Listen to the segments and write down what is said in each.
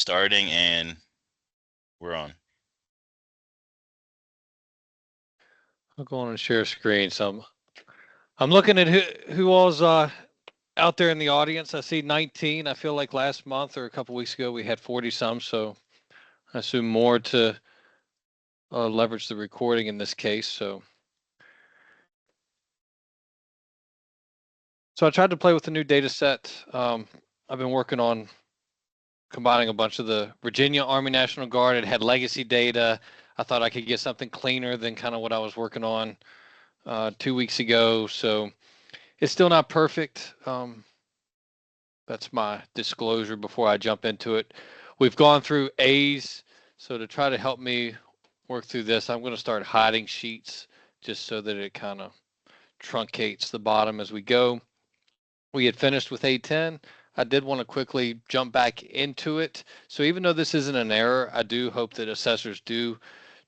starting, and we're on. I'll go on and share screen. So I'm looking at who all's out there in the audience. I see 19. I feel like last month or a couple weeks ago we had 40 some. So I assume more to leverage the recording in this case. So I tried to play with the new data set. I've been working on combining a bunch of the Virginia Army National Guard. It had legacy data. I thought I could get something cleaner than kind of what I was working on 2 weeks ago. So it's still not perfect. That's my disclosure before I jump into it. We've gone through A's. So to try to help me work through this, I'm going to start hiding sheets just so that it kind of truncates the bottom as we go. We had finished with A10. I did want to quickly jump back into it. So even though this isn't an error, I do hope that assessors do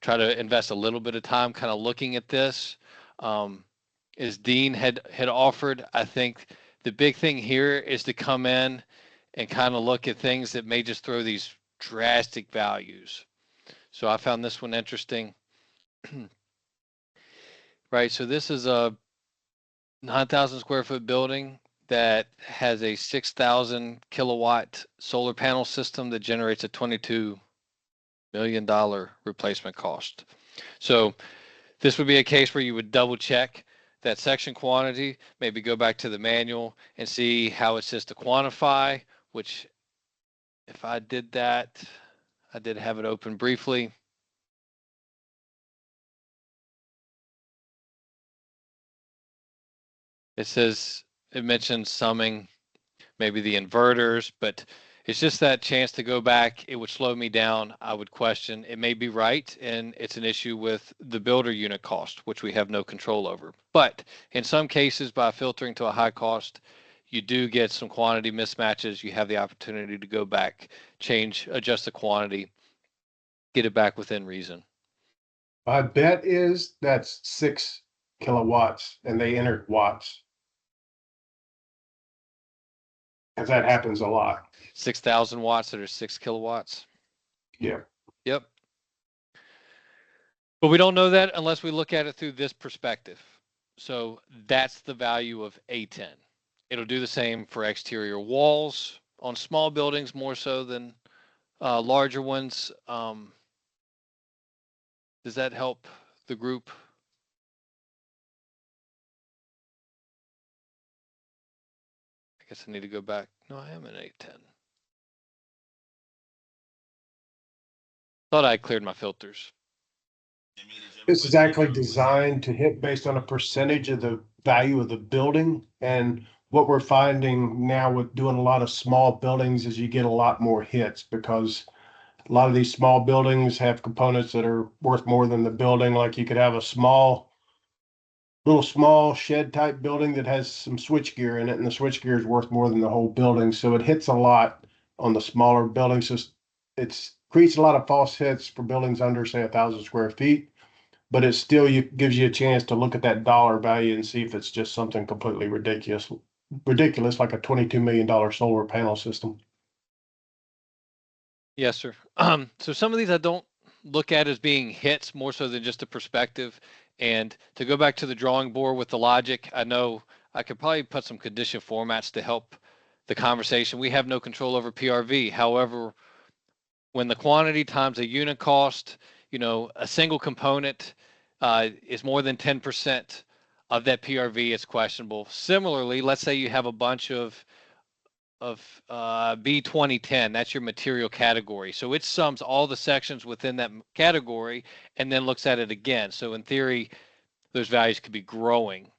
try to invest a little bit of time kind of looking at this. As Dean had offered, I think the big thing here is to come in and kind of look at things that may just throw these drastic values. So I found this one interesting. Right, so this is a 9,000 square foot building that has a 6,000 kilowatt solar panel system that generates a $22 million replacement cost. So this would be a case where you would double check that section quantity, maybe go back to the manual and see how it says to quantify, which if I did that, I did have it open briefly. It says, it mentions summing maybe the inverters, but it's just that chance to go back. It would slow me down. I would question. It may be right, and it's an issue with the builder unit cost, which we have no control over. But in some cases, by filtering to a high cost, you do get some quantity mismatches. You have the opportunity to go back, change, adjust the quantity, get it back within reason. My bet is that's 6 kilowatts and they entered watts. Because that happens a lot. 6,000 watts that are 6 kilowatts. Yeah. Yep. But we don't know that unless we look at it through this perspective. So that's the value of A10. It'll do the same for exterior walls on small buildings more so than larger ones. Does that help the group? I guess I need to go back. No, I am in A10. Thought I cleared my filters. This is actually designed to hit based on a percentage of the value of the building. And what we're finding now with doing a lot of small buildings is you get a lot more hits because a lot of these small buildings have components that are worth more than the building. Like you could have a little small shed type building that has some switch gear in it, and the switch gear is worth more than the whole building. So it hits a lot on the smaller buildings. So it's creates a lot of false hits for buildings under, say, 1,000 square feet. But it still gives you a chance to look at that dollar value and see if it's just something completely ridiculous like a $22 million solar panel system. Yes, sir. So some of these I don't look at as being hits more so than just a perspective. And to go back to the drawing board with the logic, I know I could probably put some condition formats to help the conversation. We have no control over PRV. However, when the quantity times a unit cost, a single component is more than 10% of that PRV, it's questionable. Similarly, let's say you have a bunch of B2010, that's your material category. So it sums all the sections within that category and then looks at it again. So in theory, those values could be growing.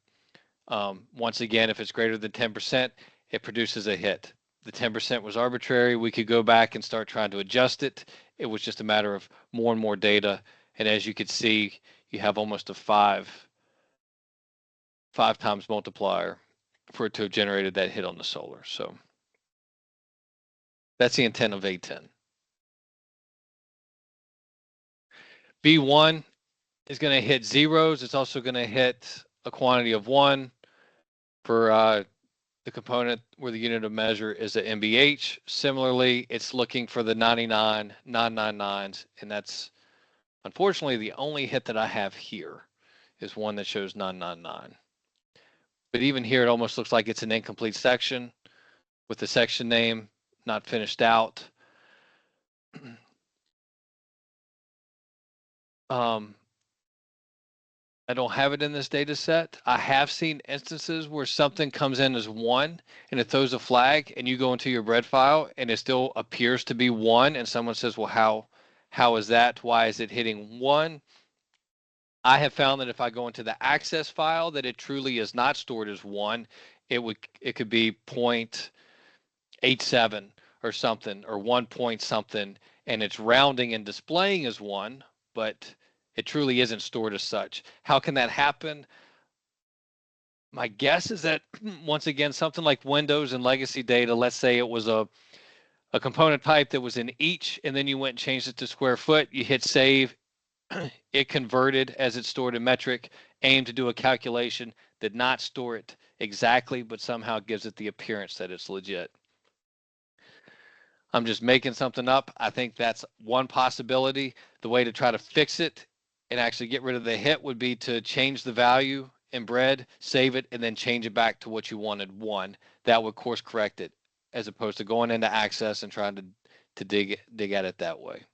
Once again, if it's greater than 10%, it produces a hit. The 10% was arbitrary. We could go back and start trying to adjust it. It was just a matter of more and more data. And as you could see, you have almost a five times multiplier for it to have generated that hit on the solar. So that's the intent of A10. B1 is going to hit zeros. It's also going to hit a quantity of 1 for the component where the unit of measure is a MBH. Similarly, it's looking for the 99, 999s, and that's unfortunately the only hit that I have here is one that shows 999. But even here, it almost looks like it's an incomplete section with the section name not finished out. I don't have it in this data set. I have seen instances where something comes in as 1 and it throws a flag and you go into your bread file and it still appears to be 1 and someone says, well, how is that? Why is it hitting 1? I have found that if I go into the access file that it truly is not stored as 1. It could be 0.87 or something, or 1 point something, and it's rounding and displaying as 1, but it truly isn't stored as such. How can that happen? My guess is that once again, something like Windows and legacy data, let's say it was a component type that was in each, and then you went and changed it to square foot, you hit save, it converted as it's stored in metric, aimed to do a calculation, did not store it exactly, but somehow gives it the appearance that it's legit. I'm just making something up. I think that's one possibility. The way to try to fix it and actually get rid of the hit would be to change the value in bread, save it, and then change it back to what you wanted 1. That would course correct it, as opposed to going into access and trying to dig at it that way.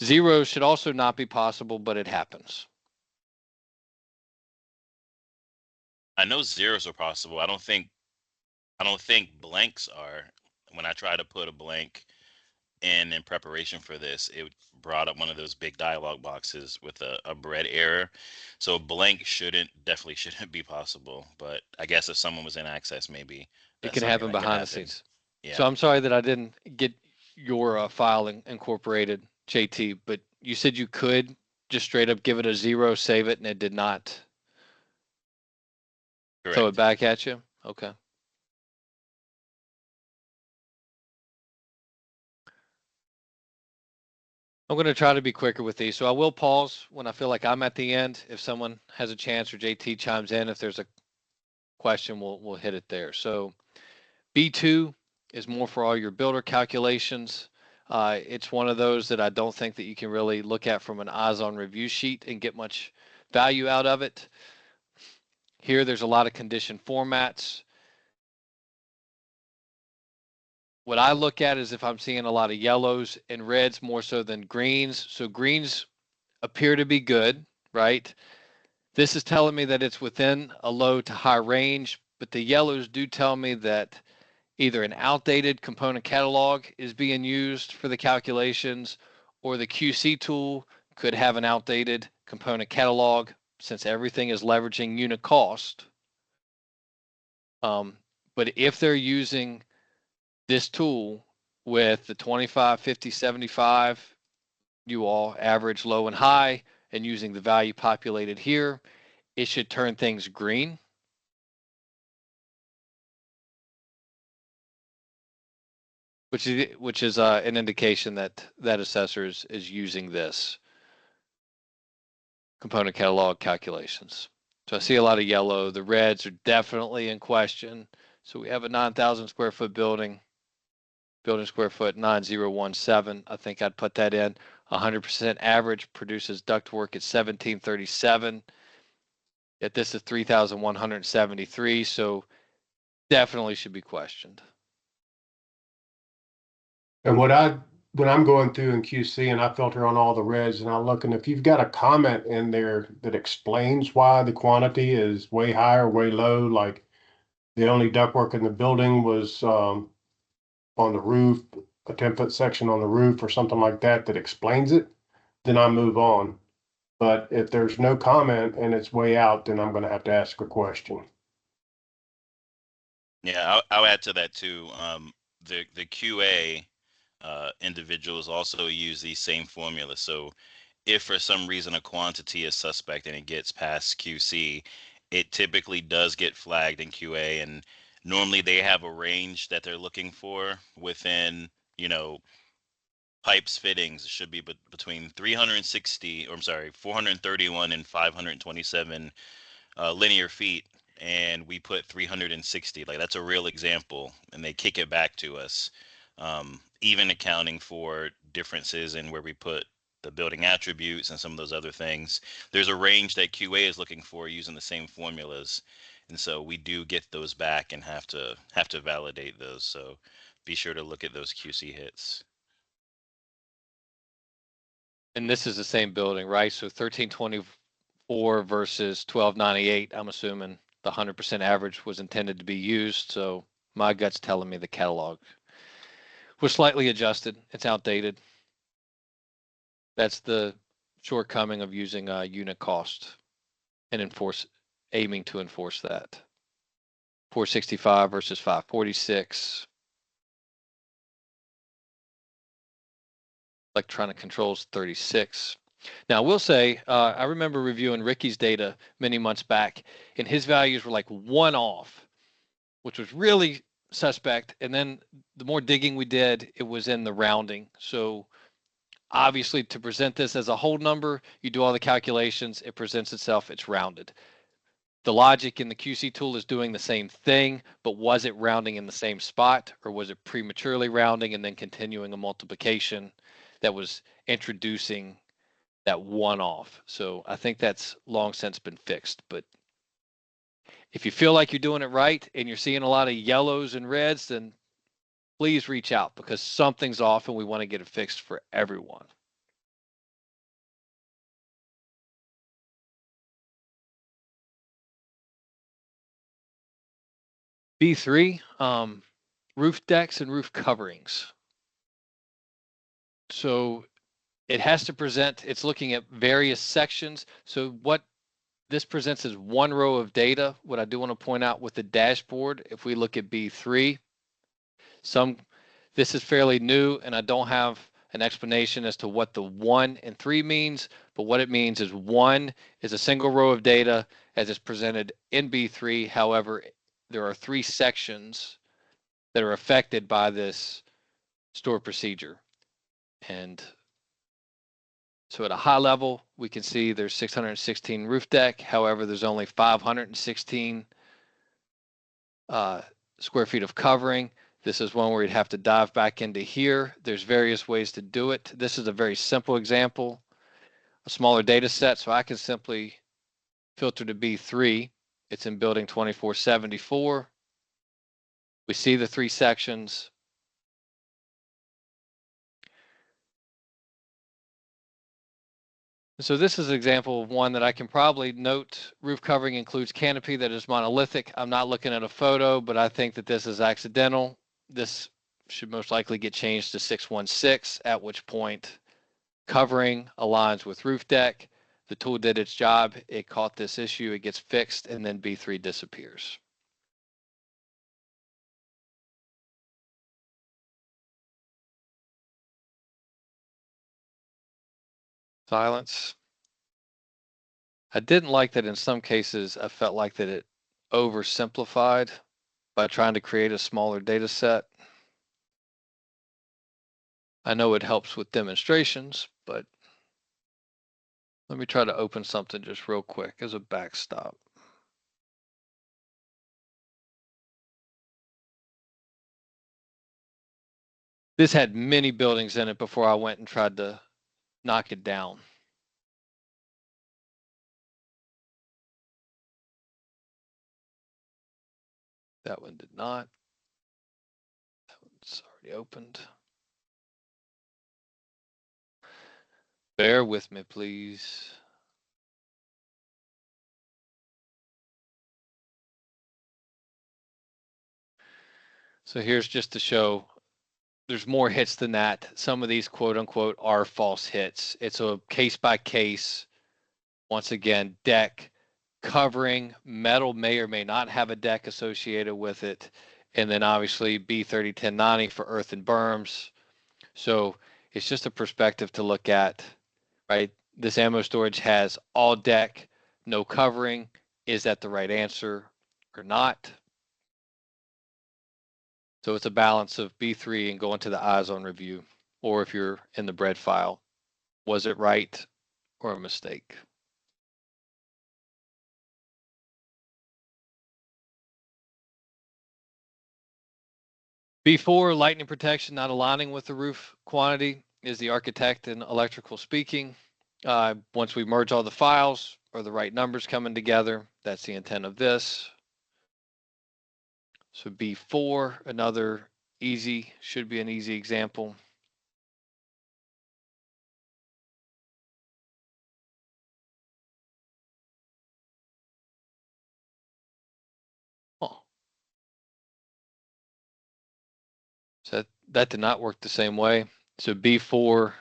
Zeros should also not be possible, but it happens. I know zeros are possible. I don't think blanks are. When I try to put a blank in preparation for this, it brought up one of those big dialog boxes with a bread error. So blank definitely shouldn't be possible. But I guess if someone was in access, maybe It can happen behind the scenes. Yeah. So I'm sorry that I didn't get your file incorporated, JT, but you said you could just straight up give it a 0, save it, and it did not throw it back at you? Okay. I'm going to try to be quicker with these. So I will pause when I feel like I'm at the end. If someone has a chance or JT chimes in, if there's a question, we'll hit it there. So B2 is more for all your builder calculations. It's one of those that I don't think that you can really look at from an eyes on review sheet and get much value out of it. Here, there's a lot of condition formats. What I look at is if I'm seeing a lot of yellows and reds more so than greens. So greens appear to be good, right? This is telling me that it's within a low to high range, but the yellows do tell me that either an outdated component catalog is being used for the calculations, or the QC tool could have an outdated component catalog since everything is leveraging unit cost. But if they're using this tool with the 25, 50, 75, you all average, low, and high, and using the value populated here, it should turn things green. Which is an indication that assessor is using this component catalog calculations. So I see a lot of yellow. The reds are definitely in question. So we have a 9,000 square foot building square foot 9017. I think I'd put that in. 100% average produces ductwork at 1737. Yet this is 3,173. So definitely should be questioned. And when I'm going through in QC and I filter on all the reds and I look, and if you've got a comment in there that explains why the quantity is way high or way low, like the only ductwork in the building was on the roof, a 10-foot section on the roof or something like that, that explains it, then I move on. But if there's no comment and it's way out, then I'm going to have to ask a question. Yeah, I'll add to that too. The QA individuals also use these same formulas. So if for some reason a quantity is suspect and it gets past QC, it typically does get flagged in QA, and normally they have a range that they're looking for within, pipes fittings. It should be between 431 and 527 linear feet. and we put 360. Like, that's a real example, and they kick it back to us, even accounting for differences in where we put the building attributes and some of those other things. There's a range that QA is looking for using the same formulas, and so we do get those back and have to validate those. So be sure to look at those QC hits. And this is the same building, right? So 1324 versus 1298. I'm assuming the 100% average was intended to be used. So my gut's telling me the catalog was slightly adjusted. It's outdated. That's the shortcoming of using a unit cost and aiming to enforce that. 465 versus 546. Electronic controls 36. Now, I will say, I remember reviewing Ricky's data many months back, and his values were like one off, which was really suspect. And then the more digging we did, it was in the rounding. So obviously, to present this as a whole number, you do all the calculations, it presents itself, it's rounded. The logic in the QC tool is doing the same thing, but was it rounding in the same spot, or was it prematurely rounding and then continuing a multiplication that was introducing that one off? So I think that's long since been fixed. But if you feel like you're doing it right and you're seeing a lot of yellows and reds, then please reach out, because something's off and we want to get it fixed for everyone. B3, roof decks and roof coverings. So it has to present, it's looking at various sections. So what this presents is one row of data. What I do want to point out with the dashboard, if we look at B3, this is fairly new, and I don't have an explanation as to what the 1 and 3 means, but what it means is 1 is a single row of data as it's presented in B3. However, there are 3 sections that are affected by this stored procedure. And so at a high level, we can see there's 616 roof deck. However, there's only 516 square feet of covering. This is one where you'd have to dive back into here. There's various ways to do it. This is a very simple example, a smaller data set. So I can simply filter to B3. It's in building 2474. We see the 3 sections. So this is an example of one that I can probably note. Roof covering includes canopy that is monolithic. I'm not looking at a photo, but I think that this is accidental. This should most likely get changed to 616, at which point covering aligns with roof deck. The tool did its job. It caught this issue. It gets fixed, and then B3 disappears. Silence. I didn't like that in some cases. I felt like that it oversimplified by trying to create a smaller data set. I know it helps with demonstrations, but let me try to open something just real quick as a backstop. This had many buildings in it before I went and tried to knock it down. That one did not. That one's already opened. Bear with me, please. So here's just to show there's more hits than that. Some of these quote unquote are false hits. It's a case by case. Once again, deck, covering, metal may or may not have a deck associated with it. And then obviously B30 1090 for earth and berms. So it's just a perspective to look at, right? This ammo storage has all deck, no covering. Is that the right answer or not? So it's a balance of B3 and going to the eyes on review, or if you're in the bread file, was it right or a mistake? B4, lightning protection not aligning with the roof quantity is the architect and electrical speaking. Once we merge all the files or the right numbers coming together, that's the intent of this. So B4, another easy, should be an easy example. Oh. So that did not work the same way. So B4,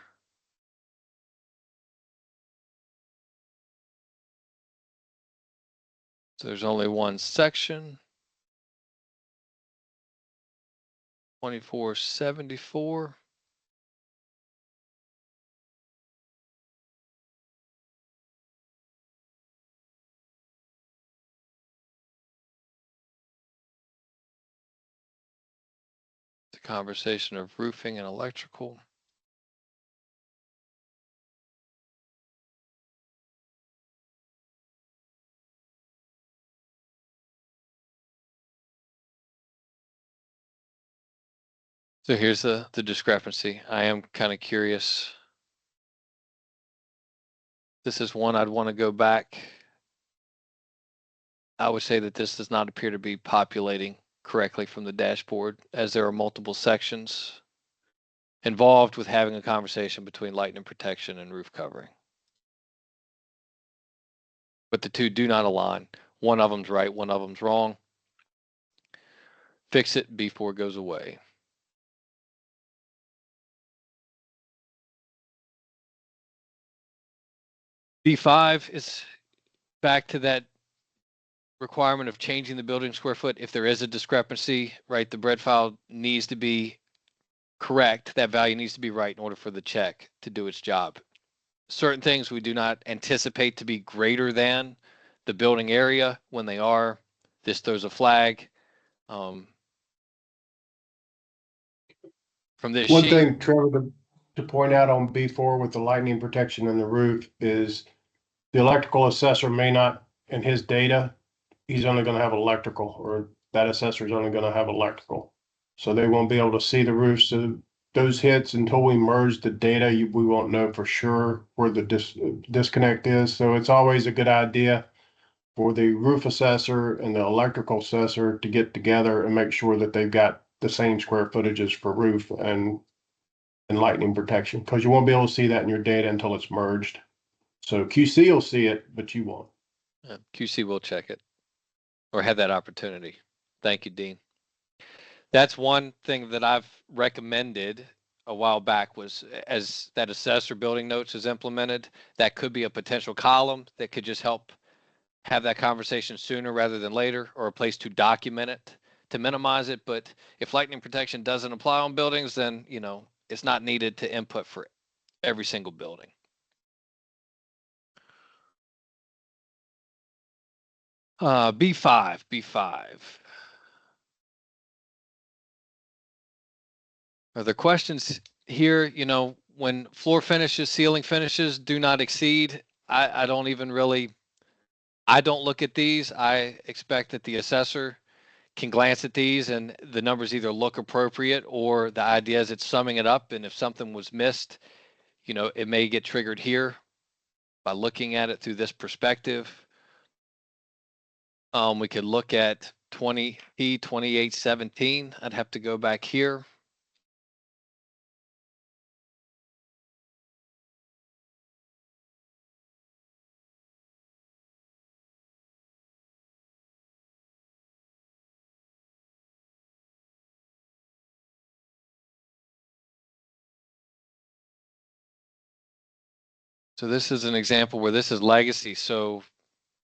so there's only one section. 2474. The conversation of roofing and electrical. So here's the discrepancy. I am kind of curious. This is one I'd want to go back. I would say that this does not appear to be populating correctly from the dashboard, as there are multiple sections involved with having a conversation between lightning protection and roof covering. But the two do not align. One of them's right, one of them's wrong. Fix it before it goes away. B5 is back to that requirement of changing the building square foot. If there is a discrepancy, right, the bread file needs to be correct. That value needs to be right in order for the check to do its job. Certain things we do not anticipate to be greater than the building area. When they are, this throws a flag. From this One sheet, thing, Trevor, to point out on B4 with the lightning protection in the roof is the electrical assessor may not, in his data, he's only gonna have electrical, or that assessor is only gonna have electrical. So they won't be able to see the roofs. So those hits, until we merge the data, we won't know for sure where the disconnect is. So it's always a good idea for the roof assessor and the electrical assessor to get together and make sure that they've got the same square footages for roof and lightning protection, because you won't be able to see that in your data until it's merged. So QC will see it, but you won't. QC will check it or have that opportunity. Thank you, Dean. That's one thing that I've recommended a while back, was as that assessor building notes is implemented, that could be a potential column that could just help have that conversation sooner rather than later, or a place to document it to minimize it. But if lightning protection doesn't apply on buildings, then, you know, it's not needed to input for every single building. B5. Are there questions here? You know, when floor finishes, ceiling finishes do not exceed, I don't even really, I don't look at these. I expect that the assessor can glance at these and the numbers either look appropriate, or the idea is it's summing it up. And if something was missed, you know, it may get triggered here by looking at it through this perspective. We could look at 2817. I'd have to go back here. So this is an example where this is legacy. So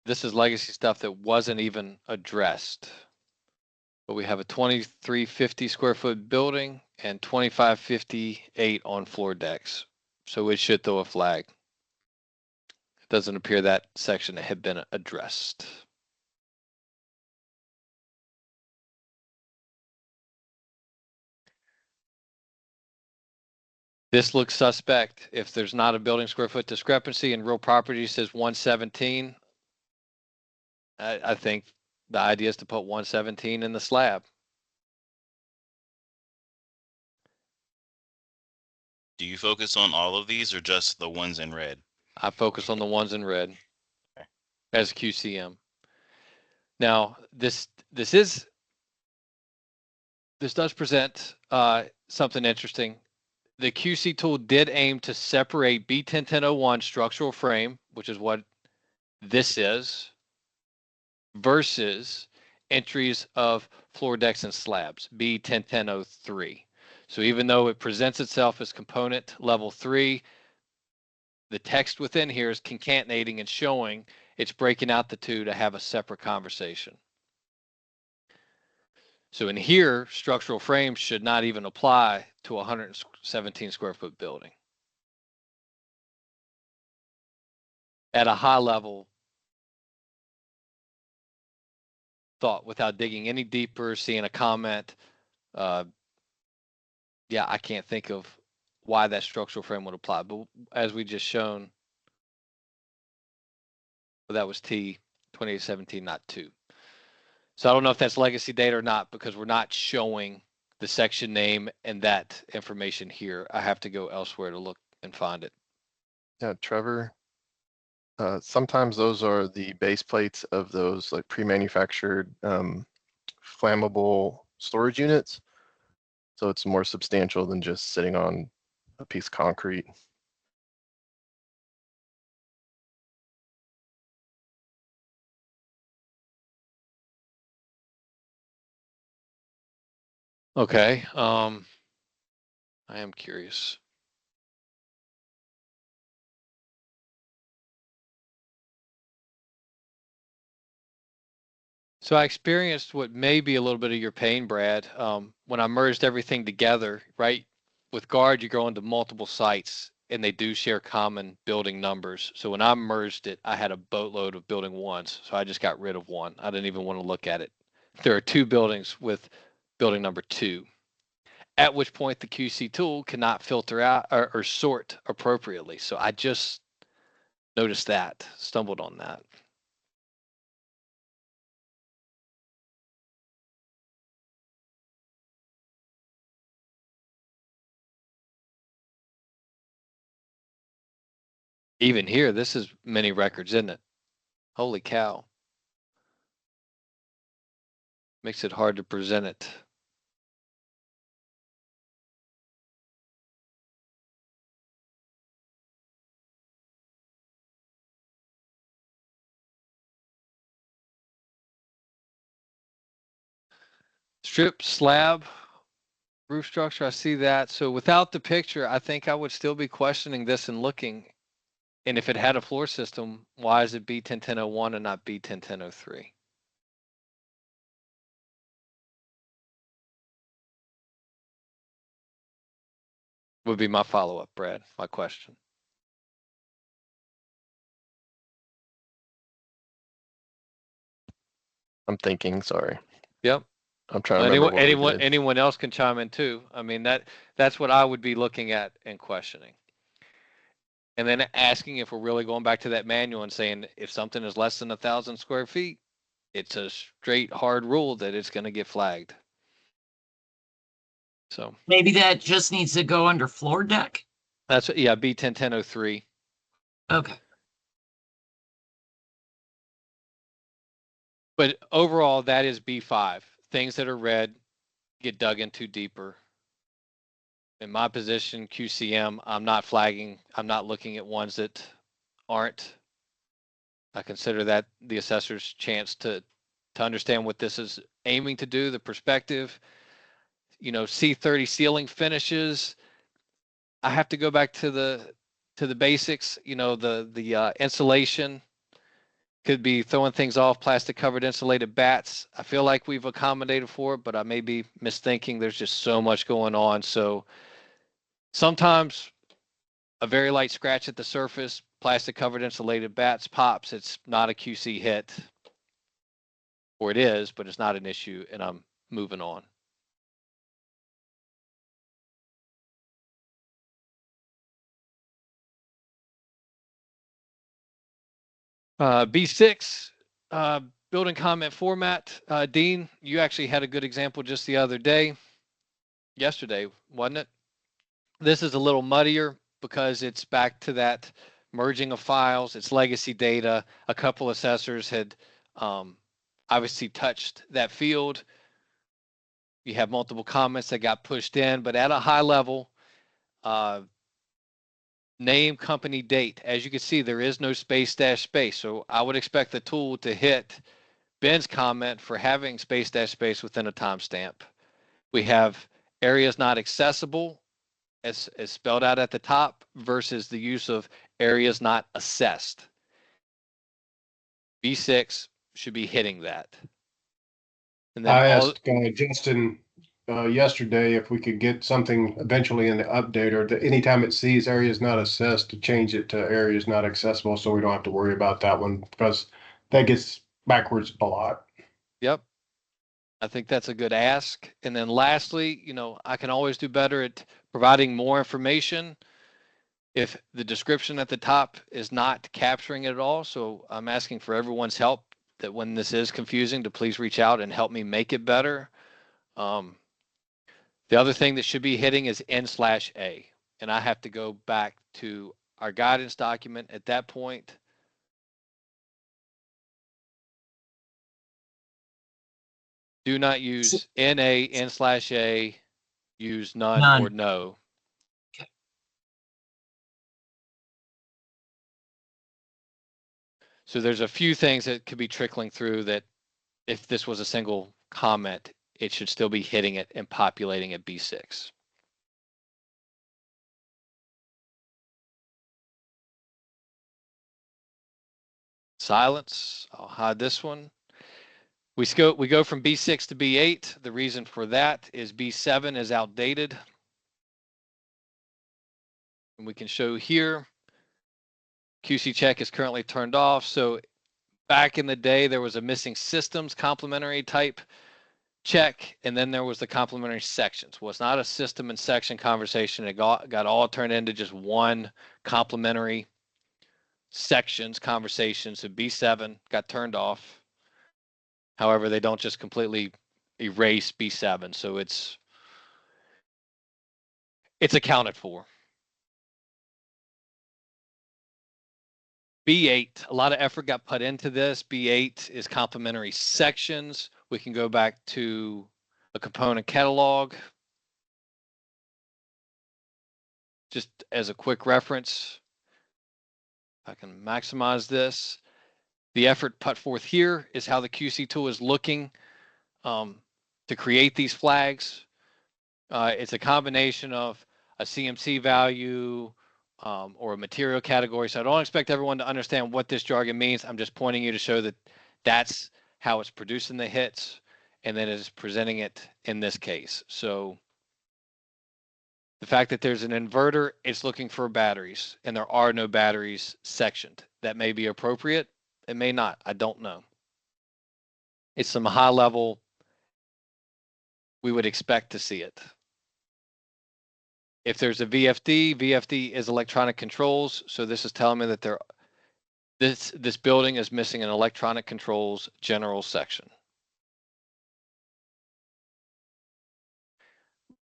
this is legacy stuff that wasn't even addressed. But we have a 2350 square foot building and 2558 on floor decks. So it should throw a flag. It doesn't appear that section had been addressed. This looks suspect. If there's not a building square foot discrepancy and real property says 117, I think the idea is to put 117 in the slab. Do you focus on all of these or just the ones in red? I focus on the ones in red Okay. as QCM. Now, this does present something interesting. The QC tool did aim to separate B101001 structural frame, which is what this is, versus entries of floor decks and slabs, B101003. So even though it presents itself as component level 3, the text within here is concatenating and showing it's breaking out the two to have a separate conversation. So in here, structural frames should not even apply to a 117 square foot building. At a high level thought, without digging any deeper, seeing a comment, yeah, I can't think of why that structural frame would apply. But as we just shown, well, that was T 2817, not 2. So I don't know if that's legacy data or not, because we're not showing the section name and that information here. I have to go elsewhere to look and find it. Yeah, Trevor. Sometimes those are the base plates of those like pre-manufactured flammable storage units. So it's more substantial than just sitting on a piece of concrete. Okay. I am curious. So I experienced what may be a little bit of your pain, Brad, when I merged everything together, right? With Guard, you go into multiple sites and they do share common building numbers. So when I merged it, I had a boatload of building ones. So I just got rid of one. I didn't even want to look at it. There are 2 buildings with building number 2, at which point the QC tool cannot filter out or sort appropriately. So I just noticed that, stumbled on that. Even here, this is many records, isn't it? Holy cow. Makes it hard to present it. Strip slab roof structure, I see that. So without the picture, I think I would still be questioning this and looking. And if it had a floor system, why is it B101001 and not B101003? Would be my follow-up, Brad, my question. I'm thinking, sorry. Yep. I'm trying to remember what we did. Anyone else can chime in too. I mean, that's what I would be looking at and questioning. And then asking if we're really going back to that manual and saying if something is less than 1,000 square feet, it's a straight hard rule that it's going to get flagged. So maybe that just needs to go under floor deck. that's what, yeah, B101003. Okay. But overall, that is B5. Things that are red get dug into deeper. In my position, QCM, I'm not flagging. I'm not looking at ones that aren't. I consider that the assessor's chance to understand what this is aiming to do, the perspective. You know, C30 ceiling finishes. I have to go back to the basics. You know, the insulation. Could be throwing things off, plastic covered insulated bats. I feel like we've accommodated for it, but I may be misthinking. There's just so much going on. So sometimes a very light scratch at the surface, plastic covered insulated bats pops. It's not a QC hit, or it is, but it's not an issue, and I'm moving on. B6, building comment format. Dean, you actually had a good example just the other day, yesterday, wasn't it? This is a little muddier because it's back to that merging of files, it's legacy data. A couple assessors had obviously touched that field. You have multiple comments that got pushed in, but at a high level, name, company, date. As you can see, there is no space dash space. So I would expect the tool to hit Ben's comment for having space dash space within a timestamp. We have areas not accessible as spelled out at the top versus the use of areas not assessed. B6 should be hitting that. And then I asked Justin yesterday if we could get something eventually in the updater that anytime it sees areas not assessed to change it to areas not accessible, so we don't have to worry about that one because that gets backwards a lot. Yep. I think that's a good ask. And then lastly, you know, I can always do better at providing more information if the description at the top is not capturing it at all. So I'm asking for everyone's help that when this is confusing to please reach out and help me make it better. The other thing that should be hitting is N/A, and I have to go back to our guidance document at that point. Do not use NA, N/A, use none or no. Okay. So there's a few things that could be trickling through that if this was a single comment, it should still be hitting it and populating at B6. Silence, I'll hide this one. We go from B6 to B8. The reason for that is B7 is outdated. And we can show here, QC check is currently turned off. So back in the day, there was a missing systems complementary type check, and then there was the complementary sections. Well, it's not a system and section conversation. It got all turned into just one complementary sections conversation. So B7 got turned off. However, they don't just completely erase B7. So it's accounted for. B8, a lot of effort got put into this. B8 is complementary sections. We can go back to a component catalog. Just as a quick reference, I can maximize this. The effort put forth here is how the QC tool is looking to create these flags. It's a combination of a CMC value or a material category. So I don't expect everyone to understand what this jargon means. I'm just pointing you to show that that's how it's producing the hits, and then it's presenting it in this case. So the fact that there's an inverter, it's looking for batteries, and there are no batteries sectioned. That may be appropriate. It may not. I don't know. It's some high level. We would expect to see it. If there's a VFD is electronic controls. So this is telling me that this building is missing an electronic controls general section.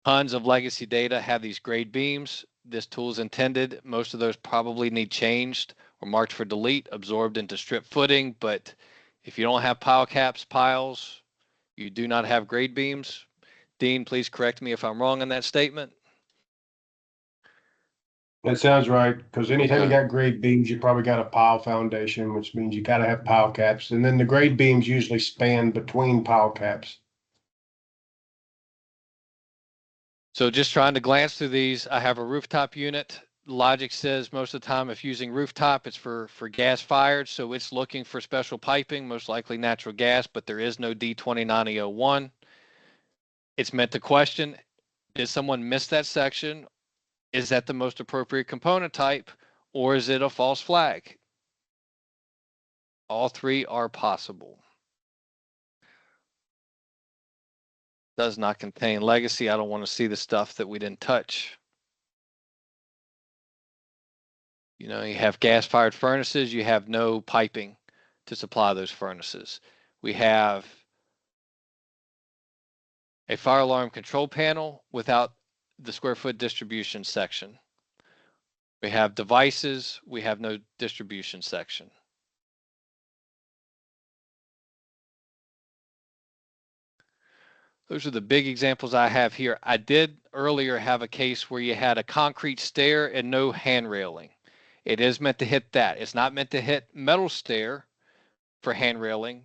Tons of legacy data have these grade beams. This tool is intended. Most of those probably need changed or marked for delete, absorbed into strip footing. But if you don't have pile caps, piles, you do not have grade beams. Dean, please correct me if I'm wrong in that statement. That sounds right, because anytime you got grade beams, you probably got a pile foundation, which means you gotta have pile caps, and then the grade beams usually span between pile caps. So just trying to glance through these, I have a rooftop unit. Logic says most of the time if using rooftop, it's for gas fired. So it's looking for special piping, most likely natural gas, but there is no D29E01. It's meant to question, did someone miss that section? Is that the most appropriate component type, or is it a false flag? All three are possible. Does not contain legacy. I don't want to see the stuff that we didn't touch. You know, you have gas-fired furnaces, you have no piping to supply those furnaces. We have a fire alarm control panel without the square foot distribution section. We have devices, we have no distribution section. Those are the big examples I have here. I did earlier have a case where you had a concrete stair and no hand railing. It is meant to hit that. It's not meant to hit metal stair for hand railing,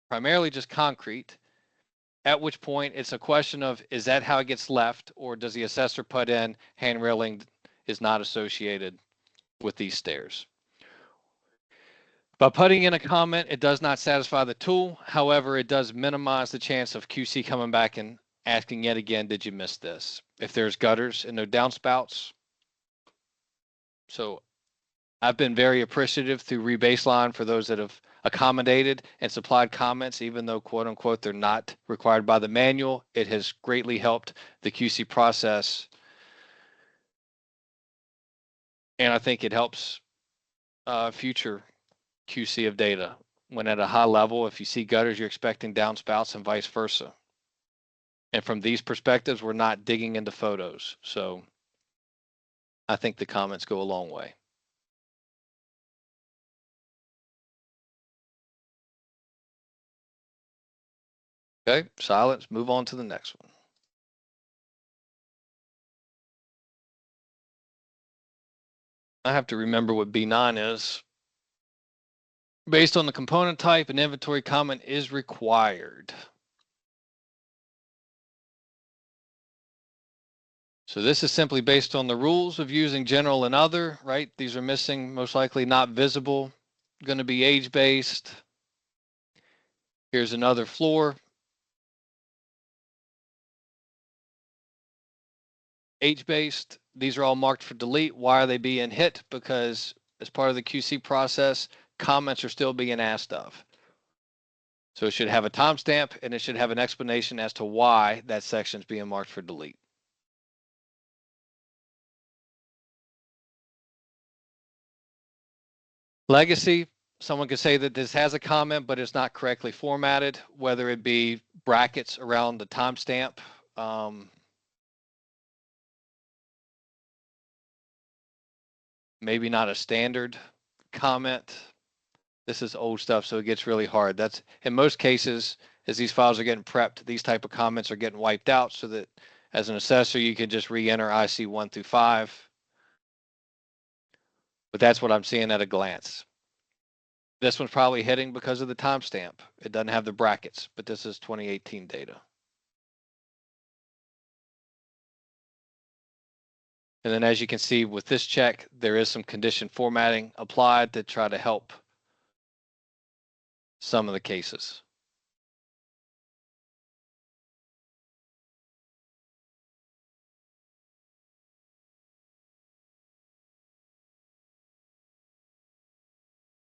primarily just concrete. At which point it's a question of, is that how it gets left, or does the assessor put in hand railing is not associated with these stairs? By putting in a comment, it does not satisfy the tool. However, it does minimize the chance of QC coming back and asking yet again, did you miss this? If there's gutters and no downspouts. So I've been very appreciative through rebaseline for those that have accommodated and supplied comments, even though quote unquote, they're not required by the manual. It has greatly helped the QC process. And I think it helps future QC of data. When at a high level, if you see gutters, you're expecting downspouts and vice versa. And from these perspectives, we're not digging into photos. So I think the comments go a long way. Okay, silence, move on to the next one. I have to remember what B9 is. Based on the component type, an inventory comment is required. So this is simply based on the rules of using general and other, right? These are missing, most likely not visible, going to be age-based. Here's another floor. Age-based, these are all marked for delete. Why are they being hit? Because as part of the QC process, comments are still being asked of. So it should have a timestamp and it should have an explanation as to why that section is being marked for delete. Legacy, someone could say that this has a comment, but it's not correctly formatted, whether it be brackets around the timestamp. Maybe not a standard comment. This is old stuff, so it gets really hard. That's in most cases, as these files are getting prepped, these type of comments are getting wiped out so that as an assessor, you can just re-enter IC 1 through 5. But that's what I'm seeing at a glance. This one's probably hitting because of the timestamp. It doesn't have the brackets, but this is 2018 data. And then as you can see with this check, there is some condition formatting applied to try to help some of the cases.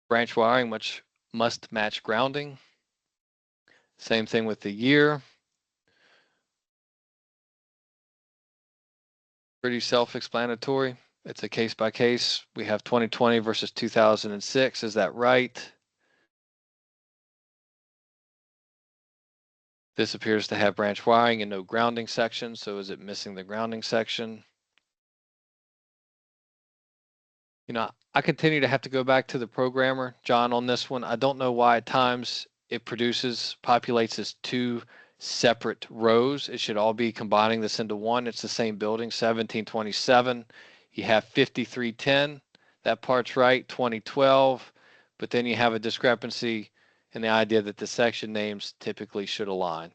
Branch wiring, which must match grounding. Same thing with the year. Pretty self-explanatory. It's a case by case. We have 2020 versus 2006. Is that right? This appears to have branch wiring and no grounding section. So is it missing the grounding section? You know, I continue to have to go back to the programmer, John, on this one. I don't know why at times it populates as two separate rows. It should all be combining this into one. It's the same building, 1727. You have 5310. That part's right, 2012. But then you have a discrepancy in the idea that the section names typically should align.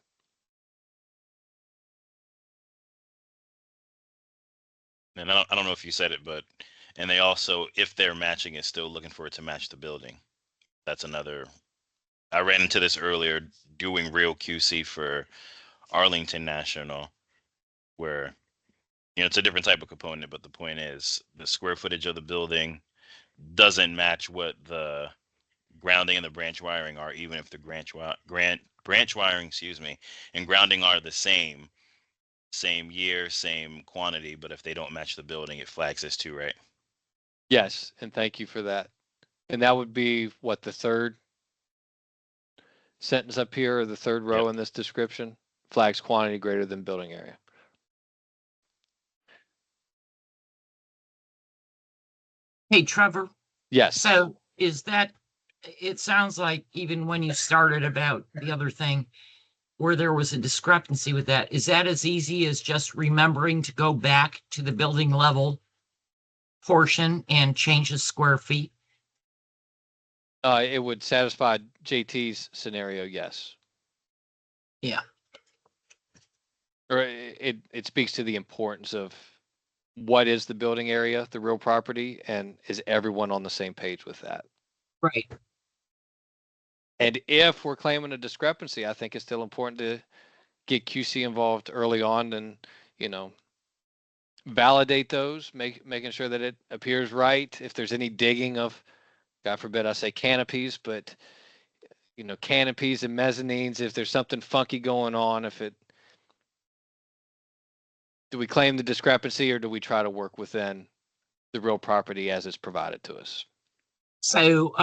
And I don't know if you said it, but and they also, if they're matching it, still looking for it to match the building. That's another. I ran into this earlier doing real QC for Arlington National, where, you know, it's a different type of component, but the point is the square footage of the building doesn't match what the grounding and the branch wiring are, even if the branch wiring, excuse me, and grounding are the same year, same quantity, but if they don't match the building, it flags as two, right? Yes, and thank you for that. And that would be what, the third sentence up here, or the third row in this description? Flags quantity greater than building area. Hey, Trevor, Yes. so is that, it sounds like even when you started about the other thing where there was a discrepancy with that, is that as easy as just remembering to go back to the building level portion and change the square feet? It would satisfy JT's scenario, yes. Yeah. Or it speaks to the importance of what is the building area, the real property, and is everyone on the same page with that? Right. And if we're claiming a discrepancy, I think it's still important to get QC involved early on and, validate those, making sure that it appears right. If there's any digging of, God forbid I say canopies, but canopies and mezzanines, if there's something funky going on, do we claim the discrepancy or do we try to work within the real property as it's provided to us? So,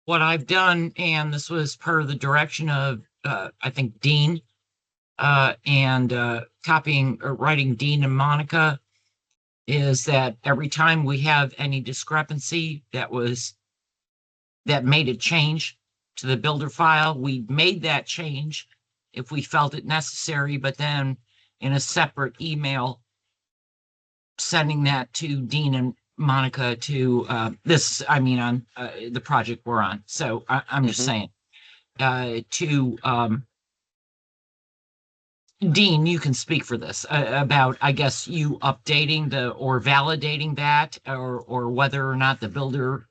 what I've done, and this was per the direction of, I think Dean, and copying or writing Dean and Monica, is that every time we have any discrepancy that made a change to the builder file, we made that change if we felt it necessary, but then in a separate email, sending that to Dean and Monica to on the project we're on. So I'm just saying, to Dean, you can speak for this about, I guess, you updating or validating that, or whether or not the builder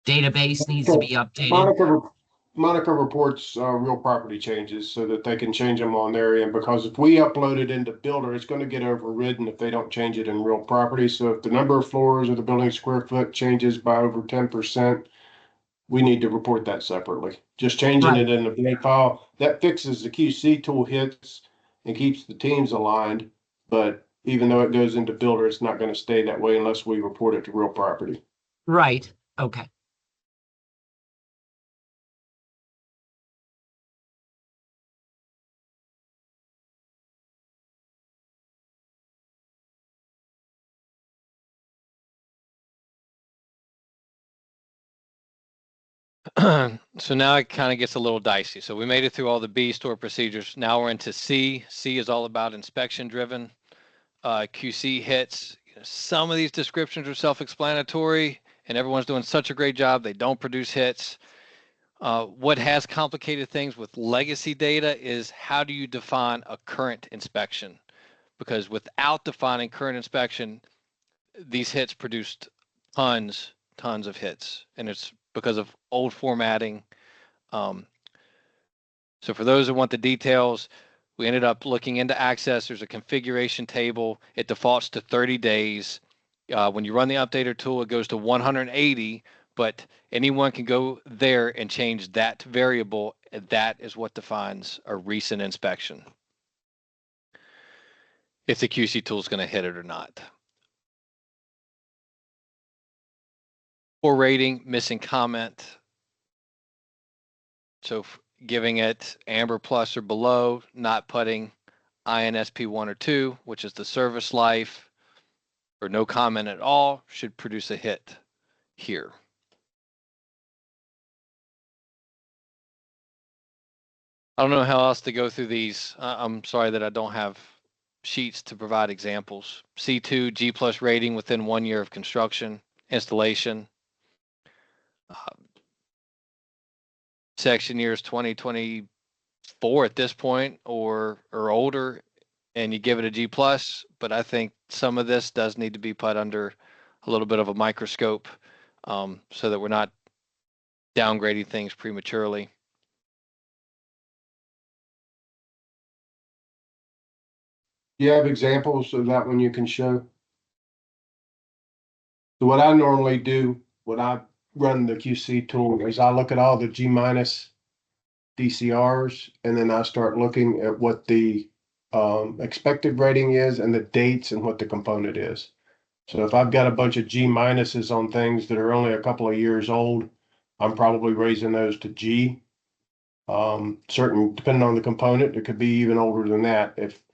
database needs to be updated. Monica reports real property changes so that they can change them on their end, because if we upload it into Builder, it's going to get overridden if they don't change it in real property. So if the number of floors or the building square foot changes by over 10%, we need to report that separately. Just changing Right. it in the blade file, that fixes the QC tool hits and keeps the teams aligned. But even though it goes into Builder, it's not going to stay that way unless we report it to real property. Right. Okay. So now it kind of gets a little dicey. So we made it through all the B store procedures. Now we're into C. C is all about inspection driven. QC hits. Some of these descriptions are self-explanatory and everyone's doing such a great job. They don't produce hits. What has complicated things with legacy data is how do you define a current inspection? Because without defining current inspection, these hits produced tons of hits, and it's because of old formatting. So for those who want the details, we ended up looking into Access. There's a configuration table. It defaults to 30 days. When you run the updater tool, it goes to 180, but anyone can go there and change that variable. That is what defines a recent inspection, if the QC tool is going to hit it or not. Poor rating, missing comment. So giving it amber plus or below, not putting INSP 1 or 2, which is the service life, or no comment at all, should produce a hit here. I don't know how else to go through these. I'm sorry that I don't have sheets to provide examples. C2, G plus rating within 1 year of construction, installation. Section years 2024 at this point or older, and you give it a G plus, but I think some of this does need to be put under a little bit of a microscope, so that we're not downgrading things prematurely. Do you have examples of that one you can show? So what I normally do when I run the QC tool is I look at all the G minus DCRs, and then I start looking at what the expected rating is and the dates and what the component is. So if I've got a bunch of G minuses on things that are only a couple of years old, I'm probably raising those to G. Certain, depending on the component, it could be even older than that. If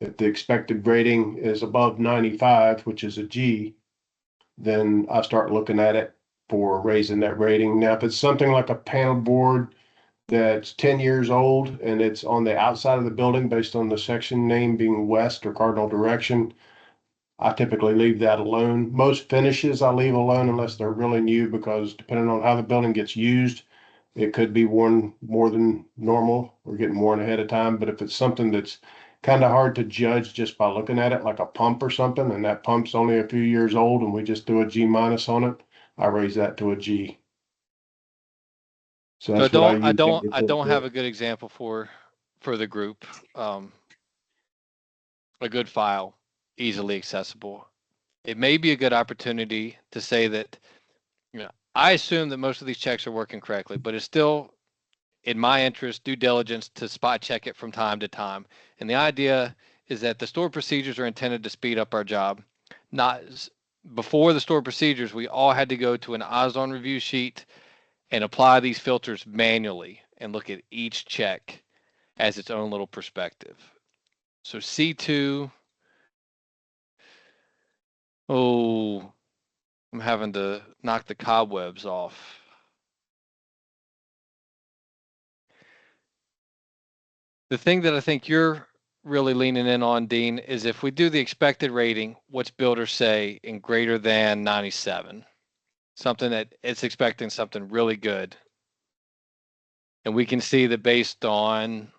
the expected rating is above 95, which is a G, then I start looking at it for raising that rating. Now, if it's something like a panel board that's 10 years old and it's on the outside of the building based on the section name being west or cardinal direction, I typically leave that alone. Most finishes I leave alone unless they're really new, because depending on how the building gets used, it could be worn more than normal or getting worn ahead of time. But if it's something that's kind of hard to judge just by looking at it, like a pump or something, and that pump's only a few years old and we just do a G minus on it, I raise that to a G. So So that's what I use. I don't have a good example for the group. A good file, easily accessible. It may be a good opportunity to say that, I assume that most of these checks are working correctly, but it's still in my interest, due diligence, to spot check it from time to time. And the idea is that the stored procedures are intended to speed up our job. Before the stored procedures, we all had to go to an eyes on review sheet and apply these filters manually and look at each check as its own little perspective. So C2, I'm having to knock the cobwebs off. The thing that I think you're really leaning in on, Dean, is if we do the expected rating, what's builders say in greater than 97, something that it's expecting something really good. And we can see that based on,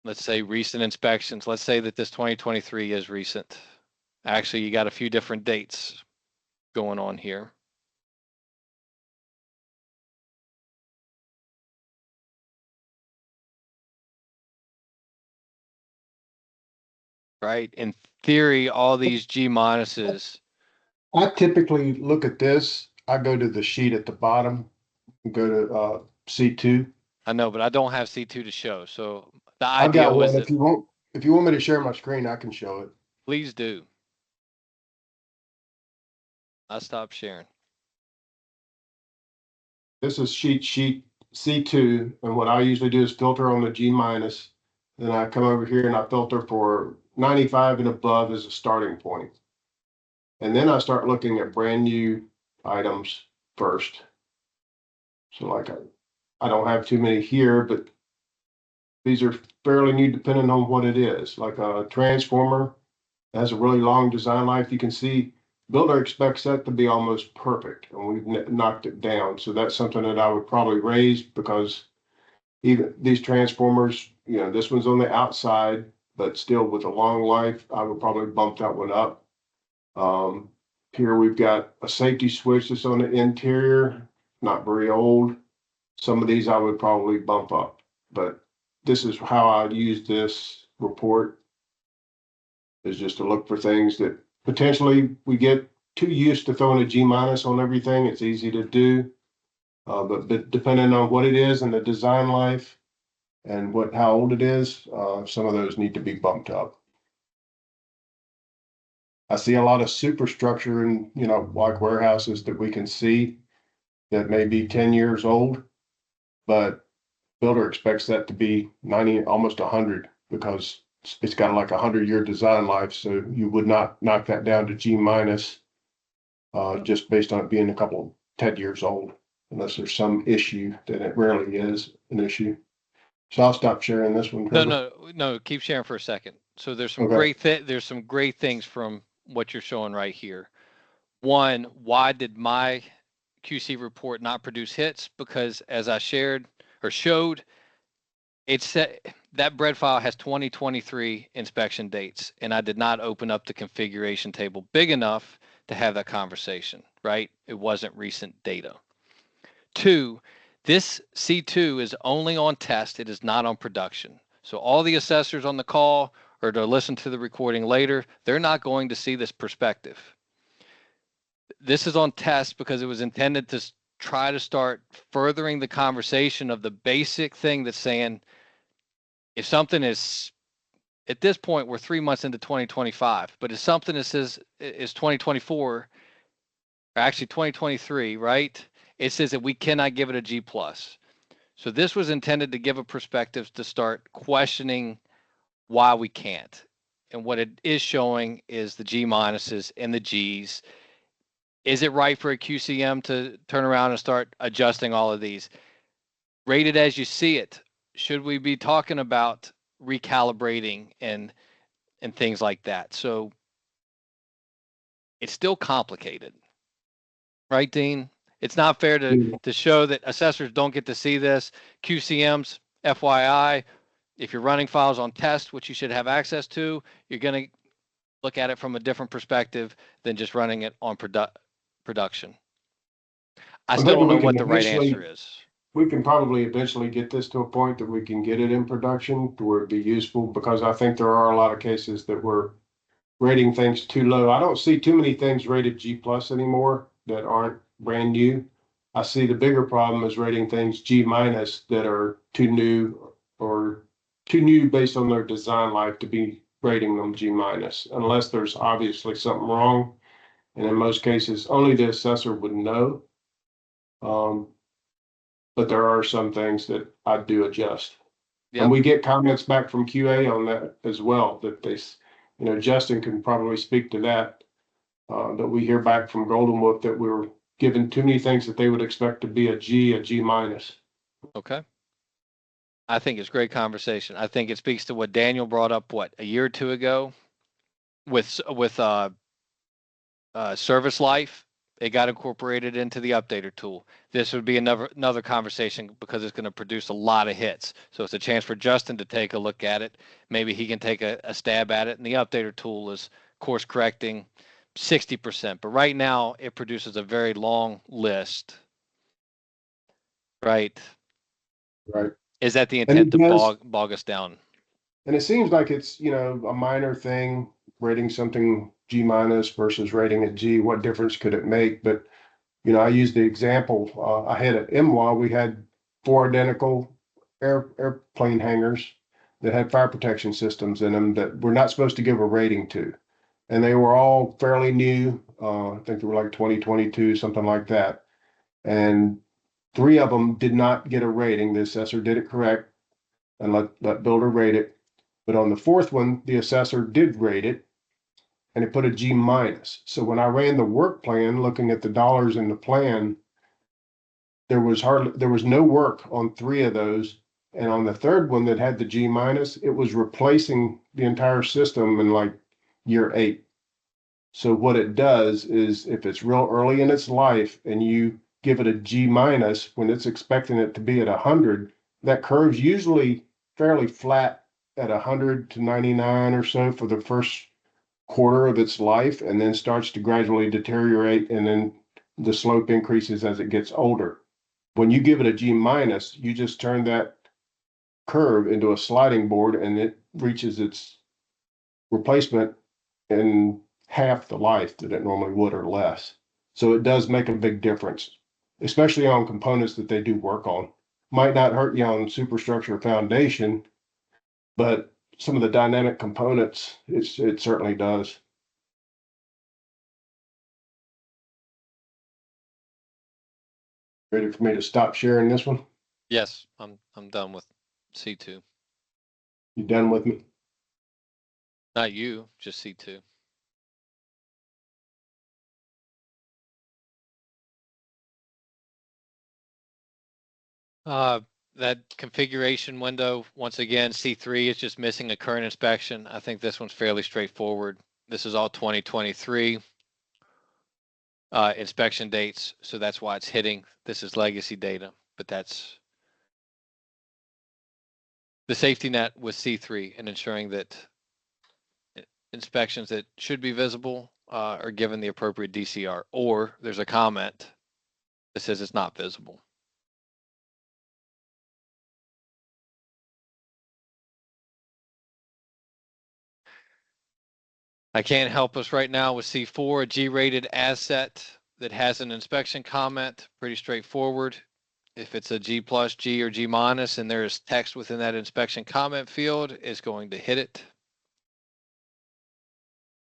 let's say, recent inspections, let's say that this 2023 is recent. Actually, you got a few different dates going on here. Right? In theory, all these G minuses. I typically look at this. I go to the sheet at the bottom, go to C2. I know, but I don't have C2 to show. So the I've idea got was one. that, If you want me to share my screen, I can show it. please do. I stopped sharing. This is sheet C2, and what I usually do is filter on the G minus. Then I come over here and I filter for 95 and above as a starting point. And then I start looking at brand new items first. So like I don't have too many here, but these are fairly new depending on what it is. Like a transformer has a really long design life. You can see builder expects that to be almost perfect, and we've knocked it down. So that's something that I would probably raise, because even these transformers, this one's on the outside, but still with a long life, I would probably bump that one up. Here we've got a safety switch that's on the interior, not very old. Some of these I would probably bump up, but this is how I use this report, is just to look for things that potentially we get too used to throwing a G minus on everything. It's easy to do, but depending on what it is and the design life and how old it is, some of those need to be bumped up. I see a lot of superstructure in, like warehouses that we can see that may be 10 years old, but builder expects that to be 90, almost 100, because it's got like 100-year design life. So you would not knock that down to G minus just based on it being a couple 10 years old, unless there's some issue. Then it rarely is an issue. So I'll stop sharing this one. No, keep sharing for a second. So there's some Okay. there's some great things from what you're showing right here. One, why did my QC report not produce hits? Because as I shared or showed, it said that bread file has 2023 inspection dates, and I did not open up the configuration table big enough to have that conversation, right? It wasn't recent data. Two, this C2 is only on test. It is not on production. So all the assessors on the call or to listen to the recording later, they're not going to see this perspective. This is on test because it was intended to try to start furthering the conversation of the basic thing that's saying, if something is, at this point, we're 3 months into 2025, but if something that says is 2024, or actually 2023, right? It says that we cannot give it a G plus. So this was intended to give a perspective to start questioning why we can't. And what it is showing is the G minuses and the Gs. Is it right for a QCM to turn around and start adjusting all of these? Rated as you see it, should we be talking about recalibrating and things like that? So it's still complicated, right, Dean? It's not fair to show that assessors don't get to see this. QCMs, FYI, if you're running files on test, which you should have access to, you're going to look at it from a different perspective than just running it on production. I Well, still don't maybe know we what can the right eventually- answer is. We can probably eventually get this to a point that we can get it in production to where it'd be useful, because I think there are a lot of cases that we're rating things too low. I don't see too many things rated G plus anymore that aren't brand new. I see the bigger problem is rating things G minus that are too new or too new based on their design life to be rating them G minus, unless there's obviously something wrong. And in most cases, only the assessor would know. But there are some things that I do adjust. Yep. And we get comments back from QA on that as well, that they, Justin can probably speak to that. That we hear back from Golden Wolf that we were given too many things that they would expect to be a G minus. Okay. I think it's great conversation. I think it speaks to what Daniel brought up, a year or two ago with service life. It got incorporated into the updater tool. This would be another conversation because it's going to produce a lot of hits. So it's a chance for Justin to take a look at it. Maybe he can take a stab at it. And the updater tool is course correcting 60%. But right now it produces a very long list. Right. Right. Is that the intent to bog us down? And it seems like it's, a minor thing, rating something G minus versus rating it G. What difference could it make? But, I used the example, I had at MWA, we had 4 identical airplane hangars that had fire protection systems in them that we're not supposed to give a rating to. And they were all fairly new. I think they were like 2022, something like that. And 3 of them did not get a rating. The assessor did it correct and let builder rate it. But on the 4th one, the assessor did rate it and it put a G minus. So when I ran the work plan, looking at the dollars in the plan, there was no work on 3 of those. And on the 3rd one that had the G minus, it was replacing the entire system in like year 8. So what it does is if it's real early in its life and you give it a G minus when it's expecting it to be at 100, that curve's usually fairly flat at 100 to 99 or so for the first quarter of its life, and then starts to gradually deteriorate, and then the slope increases as it gets older. When you give it a G minus, you just turn that curve into a sliding board and it reaches its replacement in half the life that it normally would or less. So it does make a big difference, especially on components that they do work on. Might not hurt you on superstructure or foundation, but some of the dynamic components, it certainly does. Ready for me to stop sharing this one? Yes, I'm done with C2. You done with me? Not you, just C2. That configuration window, once again, C3 is just missing a current inspection. I think this one's fairly straightforward. This is all 2023 inspection dates, so that's why it's hitting. This is legacy data, but that's the safety net with C3 and ensuring that inspections that should be visible are given the appropriate DCR, or there's a comment that says it's not visible. I can't help us right now with C4, a G-rated asset that has an inspection comment, pretty straightforward. If it's a G plus, G or G minus, and there's text within that inspection comment field, it's going to hit it.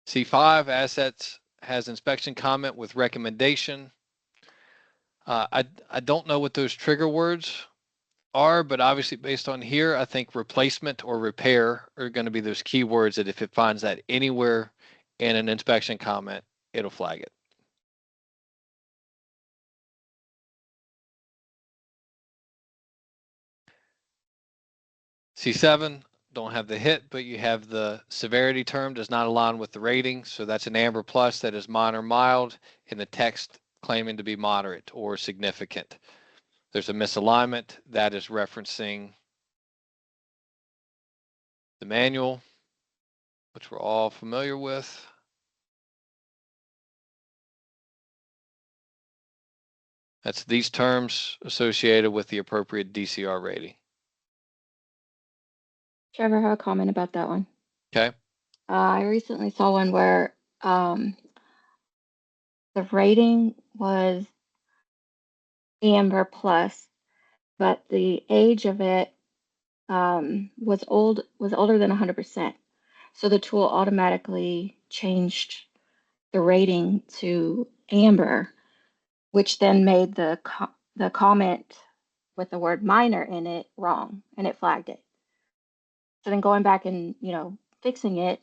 C5, assets has inspection comment with recommendation. I don't know what those trigger words are, but obviously based on here, I think replacement or repair are going to be those keywords that if it finds that anywhere in an inspection comment, it'll flag it. C7, don't have the hit, but you have the severity term does not align with the rating. So that's an amber plus that is minor, mild in the text claiming to be moderate or significant. There's a misalignment that is referencing the manual, which we're all familiar with. That's these terms associated with the appropriate DCR rating. Trevor, I have a comment about that one. Okay. I recently saw one where the rating was amber plus, but the age of it was older than 100%. So the tool automatically changed the rating to amber, which then made the comment with the word minor in it wrong, and it flagged it. So then going back and, fixing it,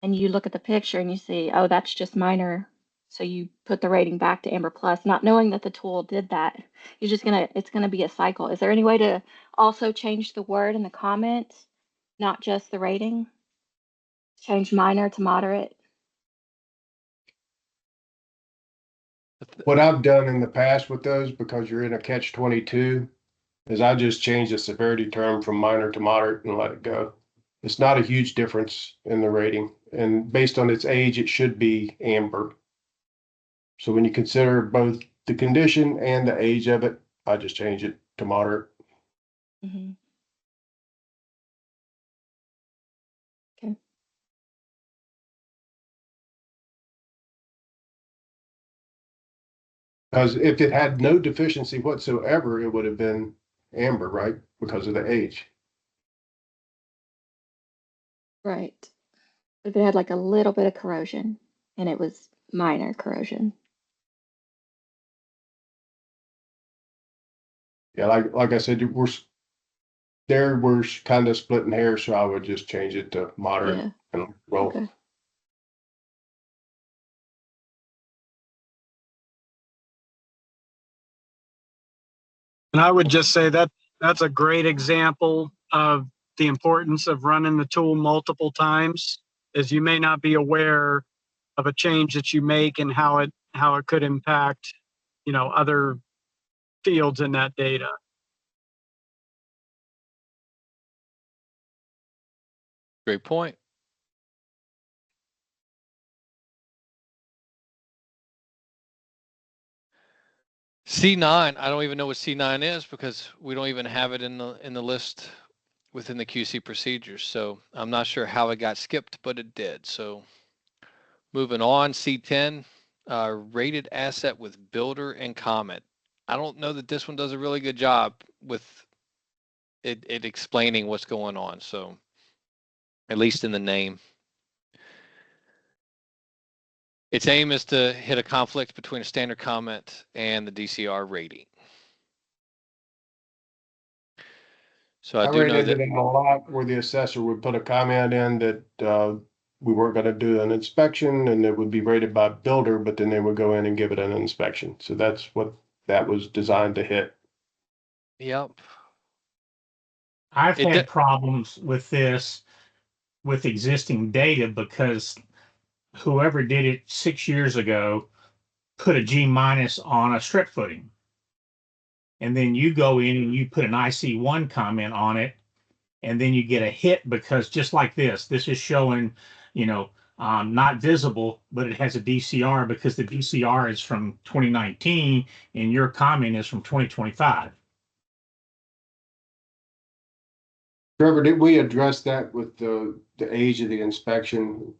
and you look at the picture and you see, oh, that's just minor. So you put the rating back to amber plus, not knowing that the tool did that. It's gonna be a cycle. Is there any way to also change the word in the comment, not just the rating? Change minor to moderate? What I've done in the past with those, because you're in a catch-22, is I just change the severity term from minor to moderate and let it go. It's not a huge difference in the rating, and based on its age, it should be amber. So when you consider both the condition and the age of it, I just change it to moderate. Mm-hmm. Okay. Because if it had no deficiency whatsoever, it would have been amber, right? Because of the age. Right. If it had like a little bit of corrosion and it was minor corrosion. Yeah, like I said, we're kind of splitting hairs, so I would just change it to moderate Yeah. and roll. Okay. And I would just say that that's a great example of the importance of running the tool multiple times, as you may not be aware of a change that you make and how it could impact, other fields in that data. Great point. C9, I don't even know what C9 is because we don't even have it in the list within the QC procedures. So I'm not sure how it got skipped, but it did. So moving on, C10, rated asset with builder and comment. I don't know that this one does a really good job with it explaining what's going on. So at least in the name. Its aim is to hit a conflict between a standard comment and the DCR rating. So I do ran know into that it a lot where the assessor would put a comment in that we weren't going to do an inspection and it would be rated by builder, but then they would go in and give it an inspection. So that's what that was designed to hit. Yep. I've had problems with this with existing data because whoever did it 6 years ago put a G minus on a strip footing. And then you go in and you put an IC1 comment on it, and then you get a hit because just like this is showing, not visible, but it has a DCR because the DCR is from 2019 and your comment is from 2025. Trevor, did we address that with the age of the inspection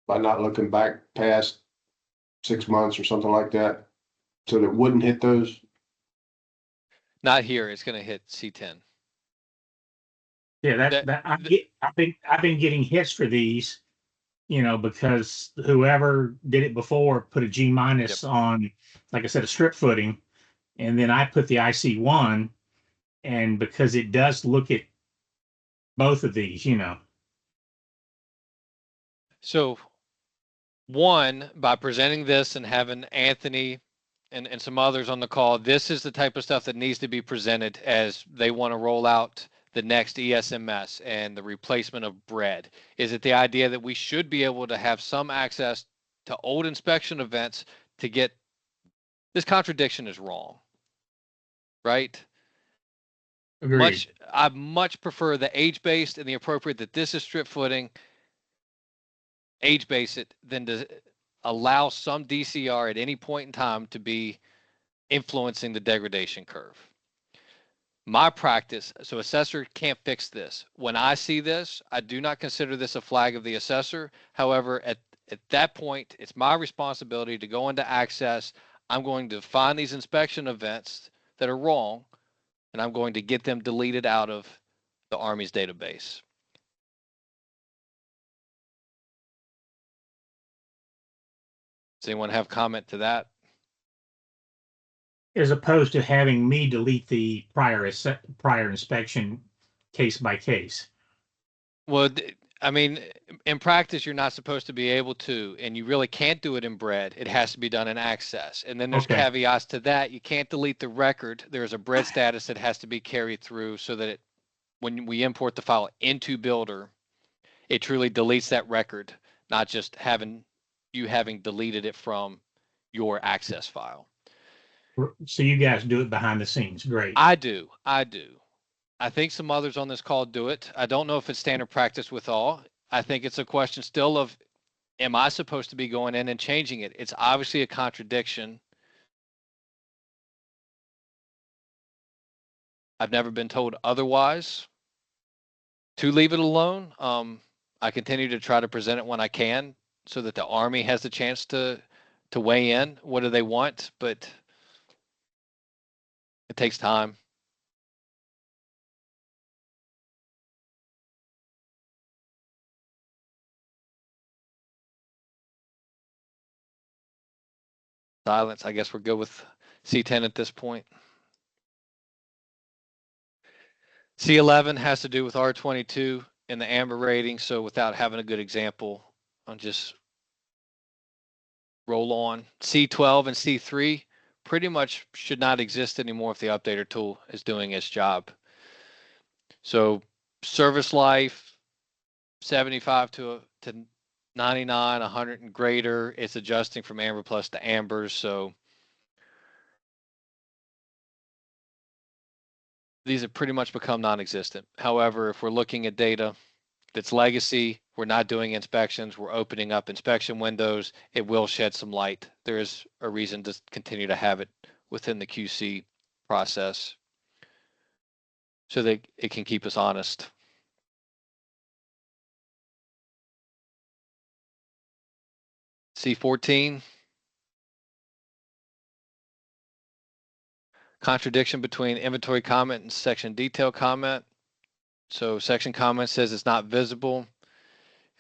by not looking back past 6 months or something like that, so that it wouldn't hit those? Not here. It's going to hit C10. Yeah, I've been getting hits for these, because whoever did it before put a G minus on, like I said, a strip footing, and then I put the IC1, and because it does look at both of these, So one, by presenting this and having Anthony and some others on the call, this is the type of stuff that needs to be presented as they want to roll out the next ESMS and the replacement of bread? Is it the idea that we should be able to have some access to old inspection events to get this? Contradiction is wrong, right? Agreed. I much prefer the age-based and the appropriate, that this is strip footing, age-base it, than to allow some DCR at any point in time to be influencing the degradation curve. My practice, so assessor can't fix this. When I see this, I do not consider this a flag of the assessor. However, at that point, it's my responsibility to go into access. I'm going to find these inspection events that are wrong, and I'm going to get them deleted out of the Army's database. Does anyone have comment to that? As opposed to having me delete the prior inspection case by case. Well, I mean, in practice, you're not supposed to be able to, and you really can't do it in bread. It has to be done in access. And then there's Okay. caveats to that. You can't delete the record. There's a bread status that has to be carried through so that when we import the file into Builder, it truly deletes that record, not just having deleted it from your access file. So you guys do it behind the scenes. Great. I do. I think some others on this call do it. I don't know if it's standard practice with all. I think it's a question still of, am I supposed to be going in and changing it? It's obviously a contradiction. I've never been told otherwise to leave it alone. I continue to try to present it when I can so that the Army has the chance to weigh in. What do they want? But it takes time. Silence. I guess we're good with C10 at this point. C11 has to do with R22 and the AMBER rating. So without having a good example, I'll just roll on. C12 and C3 pretty much should not exist anymore if the updater tool is doing its job. So service life, 75 to 99, 100 and greater. It's adjusting from AMBER Plus to AMBER. So these have pretty much become non-existent. However, if we're looking at data that's legacy, we're not doing inspections, we're opening up inspection windows, it will shed some light. There is a reason to continue to have it within the QC process so that it can keep us honest. C14. Contradiction between inventory comment and section detail comment. So section comment says it's not visible,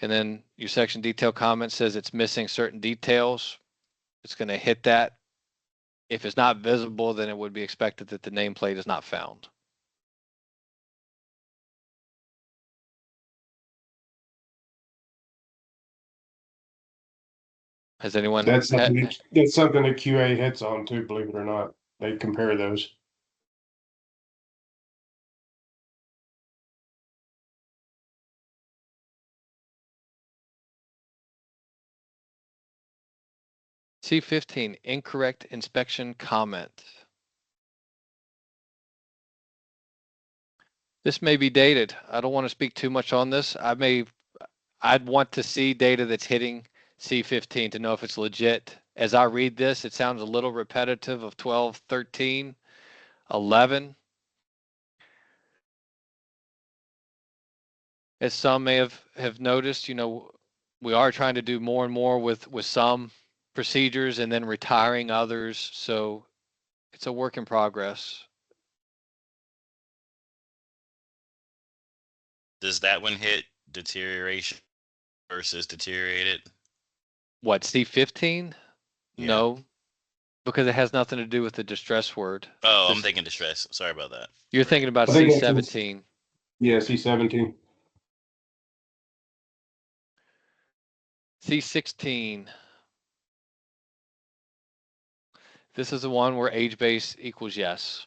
and then your section detail comment says it's missing certain details. It's going to hit that. If it's not visible, then it would be expected that the nameplate is not found. Has anyone? That's something that QA hits on too, believe it or not. They compare those. C15, incorrect inspection comment. This may be dated. I don't want to speak too much on this. I'd want to see data that's hitting C15 to know if it's legit. As I read this, it sounds a little repetitive of 12, 13, 11. As some may have noticed, you know, we are trying to do more and more with some procedures and then retiring others. So it's a work in progress. Does that one hit deterioration versus deteriorated? What, C15? Yeah. No, because it has nothing to do with the distress word. Oh, I'm This- thinking distress. Sorry about that. You're thinking about I think that's C17. Yeah, C17. C16. This is the one where age base equals yes,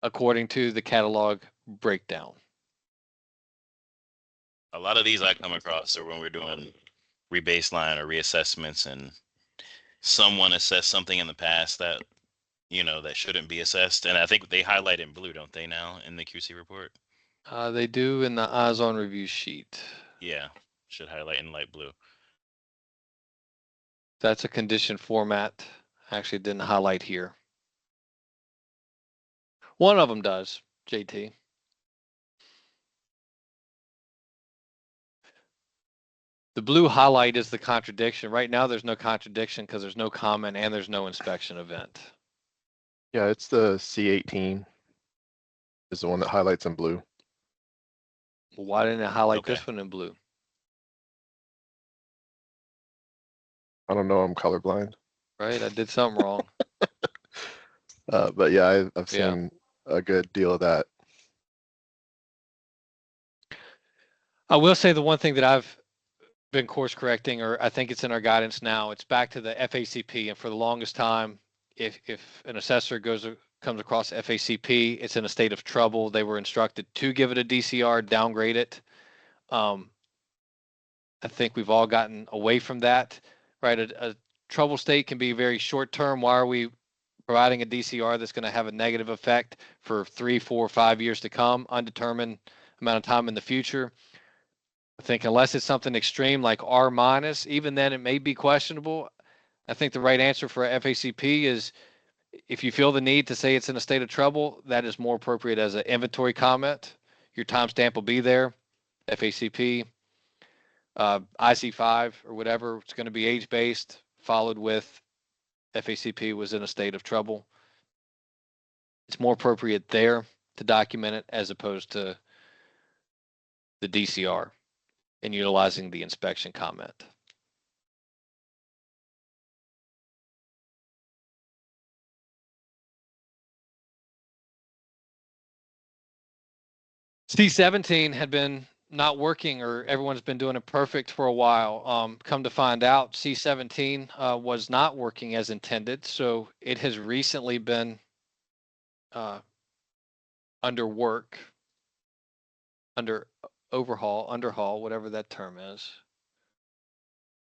according to the catalog breakdown. A lot of these I come across are when we're doing rebaseline or reassessments, and someone assessed something in the past that that shouldn't be assessed, and I think they highlight in blue, don't they, now in the QC report? They do in the eyes on review sheet. Yeah, should highlight in light blue. That's a condition format. Actually didn't highlight here. One of them does, JT. The blue highlight is the contradiction. Right now, there's no contradiction because there's no comment and there's no inspection event. Yeah, it's the C18 is the one that highlights in blue. Well, why didn't it highlight Okay. this one in blue? I don't know, I'm colorblind. Right, I did something wrong. But yeah, I've Yeah. seen a good deal of that. I will say the one thing that I've been course correcting, or I think it's in our guidance now, it's back to the FACP. And for the longest time, if an assessor comes across FACP, it's in a state of trouble. They were instructed to give it a DCR, downgrade it. I think we've all gotten away from that, right? A trouble state can be very short term. Why are we providing a DCR that's going to have a negative effect for 3, 4, 5 years to come, undetermined amount of time in the future? I think unless it's something extreme like R minus, even then it may be questionable. I think the right answer for FACP is if you feel the need to say it's in a state of trouble, that is more appropriate as an inventory comment. Your timestamp will be there, FACP, IC5 or whatever. It's going to be age-based, followed with FACP was in a state of trouble. It's more appropriate there to document it as opposed to the DCR and utilizing the inspection comment. C17 had been not working, or everyone's been doing it perfect for a while. Come to find out, C17 was not working as intended. So it has recently been under work, under overhaul, underhaul, whatever that term is.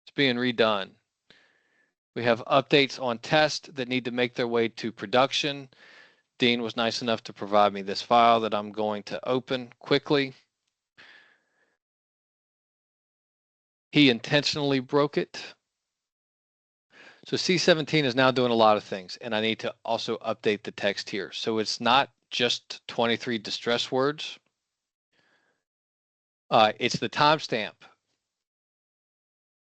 It's being redone. We have updates on test that need to make their way to production. Dean was nice enough to provide me this file that I'm going to open quickly. He intentionally broke it. So C17 is now doing a lot of things, and I need to also update the text here. So it's not just 23 distress words. It's the timestamp.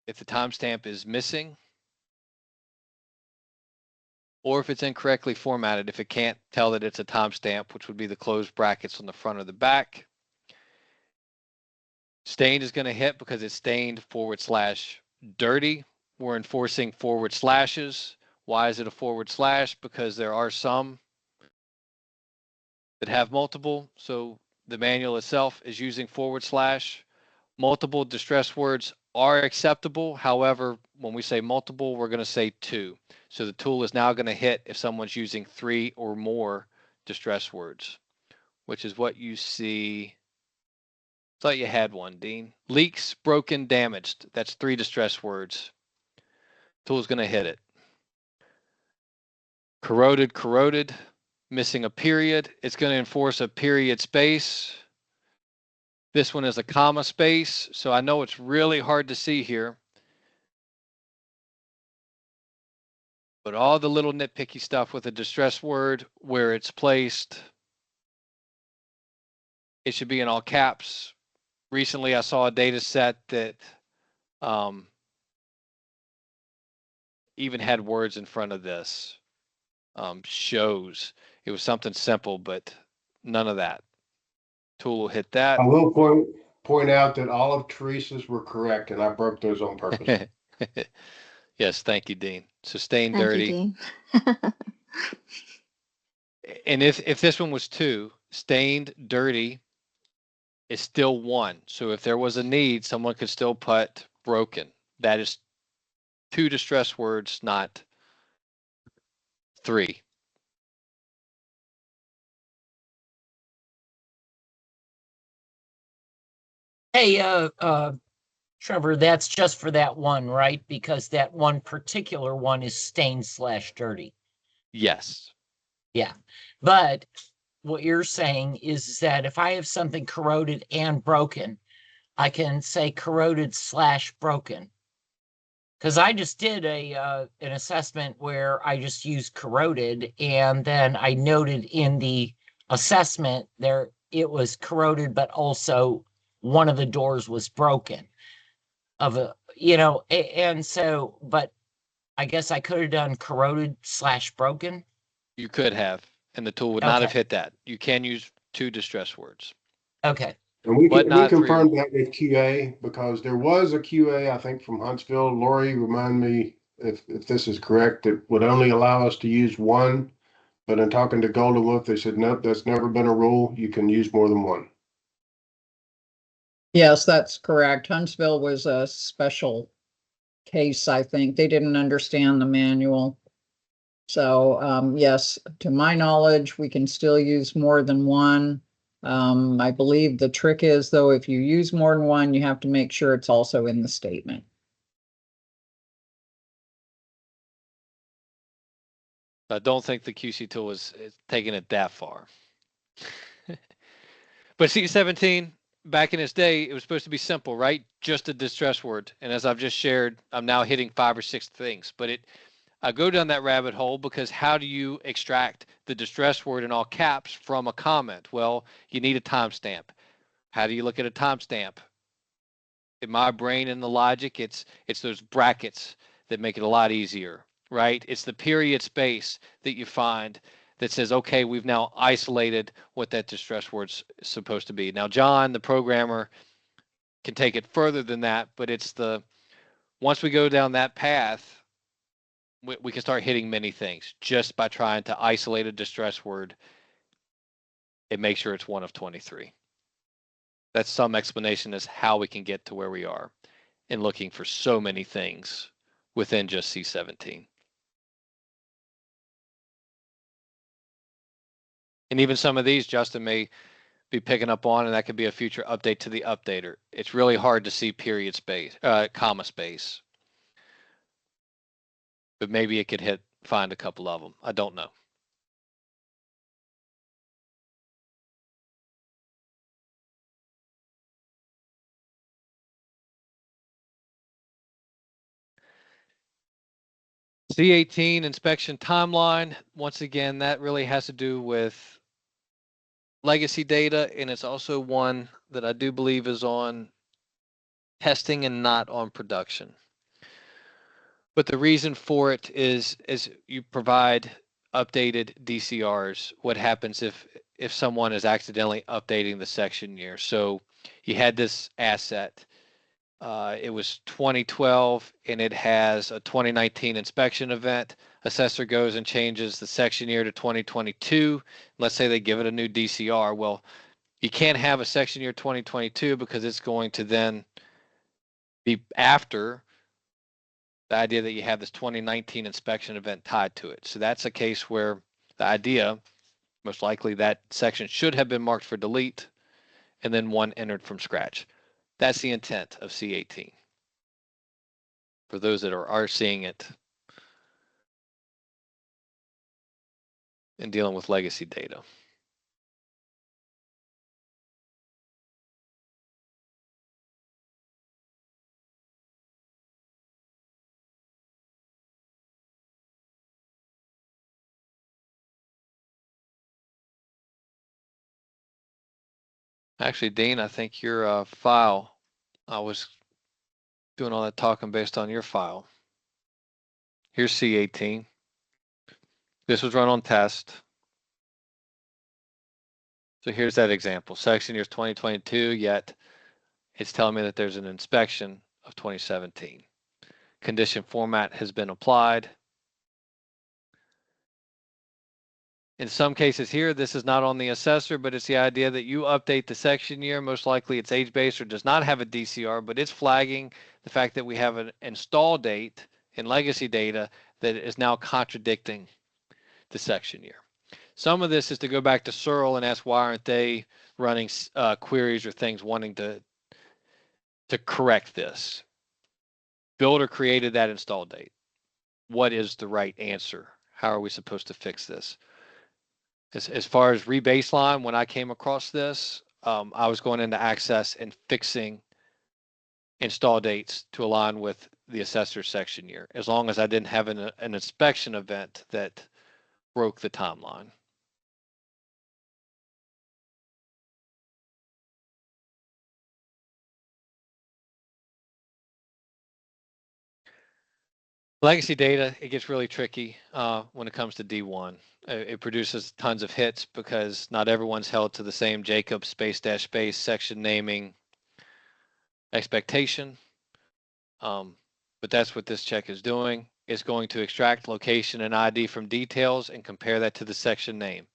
If the timestamp is missing, or if it's incorrectly formatted, if it can't tell that it's a timestamp, which would be the closed brackets on the front or the back. Stained is going to hit because it's stained /dirty. We're enforcing forward slashes. Why is it a forward slash? Because there are some that have multiple. So the manual itself is using forward slash. Multiple distress words are acceptable. However, when we say multiple, we're going to say 2. So the tool is now going to hit if someone's using 3 or more distress words, which is what you see. Thought you had one, Dean. Leaks, broken, damaged. That's 3 distress words. Tool's going to hit it. Corroded, missing a period. It's going to enforce a period space. This one is a comma space, so I know it's really hard to see here. But all the little nitpicky stuff with a distress word, where it's placed, it should be in all caps. Recently, I saw a data set that even had words in front of this. Shows. It was something simple, but none of that. Tool will hit that. I will point out that all of Teresa's were correct, and I broke those on purpose. Yes, thank you, Dean. So stained Thank dirty. you, Dean. And if this one was 2, stained dirty is still 1. So if there was a need, someone could still put broken. That is 2 distress words, not 3. Hey, Trevor, that's just for that one, right? Because that one particular one is stained/dirty. Yes. Yeah. But what you're saying is that if I have something corroded and broken, I can say corroded/broken. Because I just did an assessment where I just used corroded, and then I noted in the assessment there it was corroded, but also one of the doors was broken of a, and so, but I guess I could have done corroded/broken. You could have, and the tool would not have Okay. hit that. You can use 2 distress words. Okay. And we But we not 3 or confirmed more. that with QA because there was a QA, I think, from Huntsville. Lori, remind me if this is correct, that would only allow us to use one. But in talking to Golden Wolf, they said, nope, that's never been a rule. You can use more than one. Yes, that's correct. Huntsville was a special case, I think. They didn't understand the manual. So, yes, to my knowledge, we can still use more than one. I believe the trick is, though, if you use more than one, you have to make sure it's also in the statement. I don't think the QC tool is taking it that far. But C17, back in its day, it was supposed to be simple, right? Just a distress word. And as I've just shared, I'm now hitting 5 or 6 things. But I go down that rabbit hole because how do you extract the distress word in all caps from a comment? Well, you need a timestamp. How do you look at a timestamp? In my brain and the logic, it's those brackets that make it a lot easier, right? It's the period space that you find that says, okay, we've now isolated what that distress word's supposed to be. Now, John, the programmer, can take it further than that, but it's once we go down that path, we can start hitting many things just by trying to isolate a distress word and make sure it's one of 23. That's some explanation as how we can get to where we are in looking for so many things within just C17. And even some of these Justin may be picking up on, and that could be a future update to the updater. It's really hard to see period space, comma space. But maybe it could find a couple of them. I don't know. C18 inspection timeline. Once again, that really has to do with legacy data, and it's also one that I do believe is on testing and not on production. But the reason for it is as you provide updated DCRs, what happens if someone is accidentally updating the section year? So you had this asset. It was 2012 and it has a 2019 inspection event. Assessor goes and changes the section year to 2022. Let's say they give it a new DCR. Well, you can't have a section year 2022 because it's going to then be after the idea that you have this 2019 inspection event tied to it. So that's a case where the idea, most likely that section should have been marked for delete and then one entered from scratch. That's the intent of C18. For those that are seeing it and dealing with legacy data. Actually, Dean, I think your file, I was doing all that talking based on your file. Here's C18. This was run on test. So here's that example. Section year's 2022, yet it's telling me that there's an inspection of 2017. Condition format has been applied. In some cases here, this is not on the assessor, but it's the idea that you update the section year. Most likely it's age-based or does not have a DCR, but it's flagging the fact that we have an install date in legacy data that is now contradicting the section year. Some of this is to go back to Searle and ask why aren't they running queries or things wanting to to correct this. Builder created that install date. What is the right answer? How are we supposed to fix this? As far as rebaseline, when I came across this, I was going into Access and fixing install dates to align with the assessor section year, as long as I didn't have an inspection event that broke the timeline. Legacy data, it gets really tricky when it comes to D1. It produces tons of hits because not everyone's held to the same Jacob space dash space section naming expectation. But that's what this check is doing. It's going to extract location and ID from details and compare that to the section name.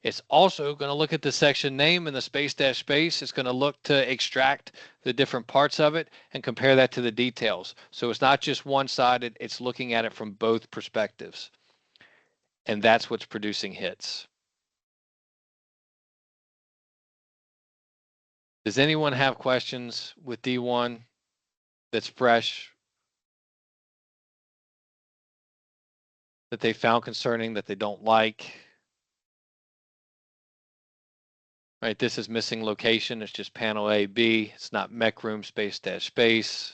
It's also going to look at the section name and the space dash space. It's going to look to extract the different parts of it and compare that to the details. So it's not just one-sided, it's looking at it from both perspectives. And that's what's producing hits. Does anyone have questions with D1 that's fresh, that they found concerning, that they don't like? Right, this is missing location. It's just panel A, B. It's not mech room space dash space.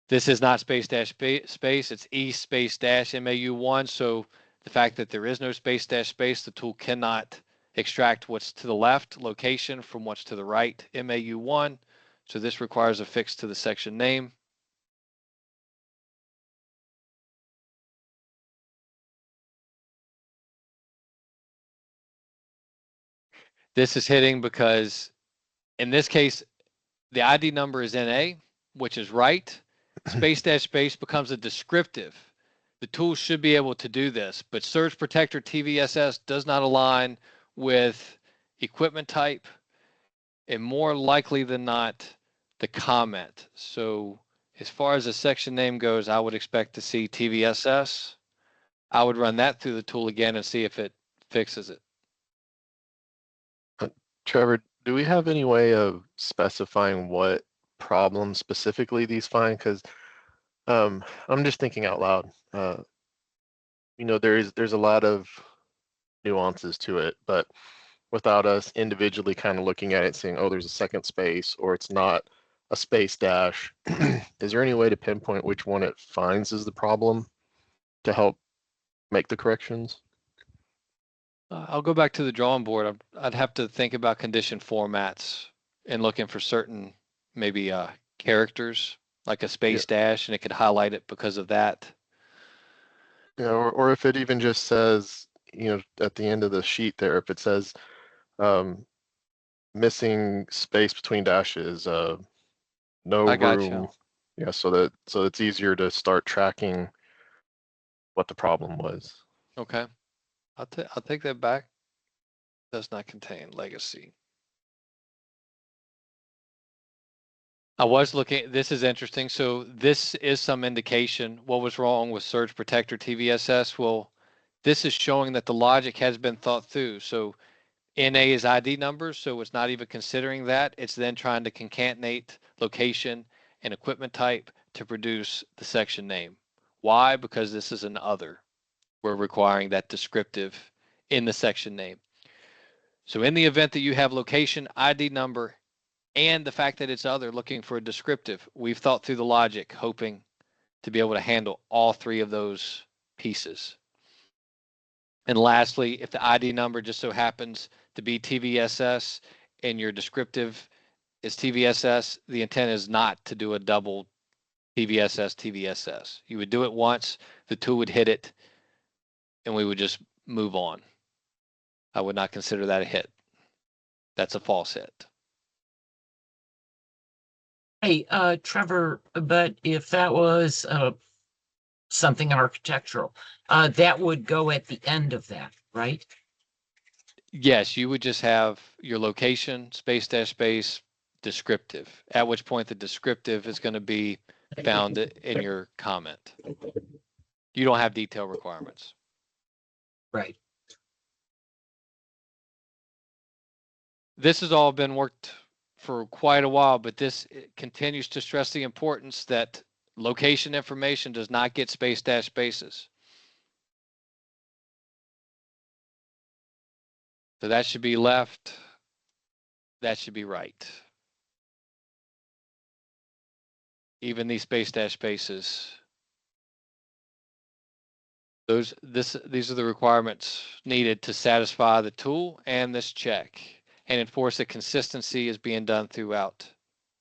This is not space dash space. It's E space dash MAU1. So the fact that there is no space dash space, the tool cannot extract what's to the left location from what's to the right MAU1. So this requires a fix to the section name. This is hitting because in this case, the ID number is NA, which is right. Space dash space becomes a descriptive. The tool should be able to do this, but Surge Protector TVSS does not align with equipment type, and more likely than not, the comment. So as far as the section name goes, I would expect to see TVSS. I would run that through the tool again and see if it fixes it. Trevor, do we have any way of specifying what problem specifically these find? Because I'm just thinking out loud. You know, there's a lot of nuances to it, but without us individually kind of looking at it, saying, oh, there's a second space, or it's not a space dash. Is there any way to pinpoint which one it finds is the problem to help make the corrections? I'll go back to the drawing board. I'd have to think about condition formats and looking for certain maybe characters like a space dash, and it could highlight it because of that. Yeah, or if it even just says, you know, at the end of the sheet there, if it says missing space between dashes, no I got room. you. Yeah, so it's easier to start tracking what the problem was. Okay. I'll take that back. Does not contain legacy. I was looking, this is interesting. So this is some indication what was wrong with Surge Protector TVSS. Well, this is showing that the logic has been thought through. So NA is ID numbers, so it's not even considering that. It's then trying to concatenate location and equipment type to produce the section name. Why? Because this is an other. We're requiring that descriptive in the section name. So in the event that you have location, ID number, and the fact that it's other, looking for a descriptive, we've thought through the logic, hoping to be able to handle all three of those pieces. And lastly, if the ID number just so happens to be TVSS and your descriptive is TVSS, the intent is not to do a double TVSS. You would do it once, the tool would hit it, and we would just move on. I would not consider that a hit. That's a false hit. Hey, Trevor, but if that was something architectural, that would go at the end of that, right? Yes, you would just have your location, space dash space, descriptive, at which point the descriptive is going to be found in your comment. You don't have detail requirements. Right. This has all been worked for quite a while, but this continues to stress the importance that location information does not get space dash spaces. So that should be left. That should be right. Even these space dash spaces. These are the requirements needed to satisfy the tool and this check and enforce that consistency is being done throughout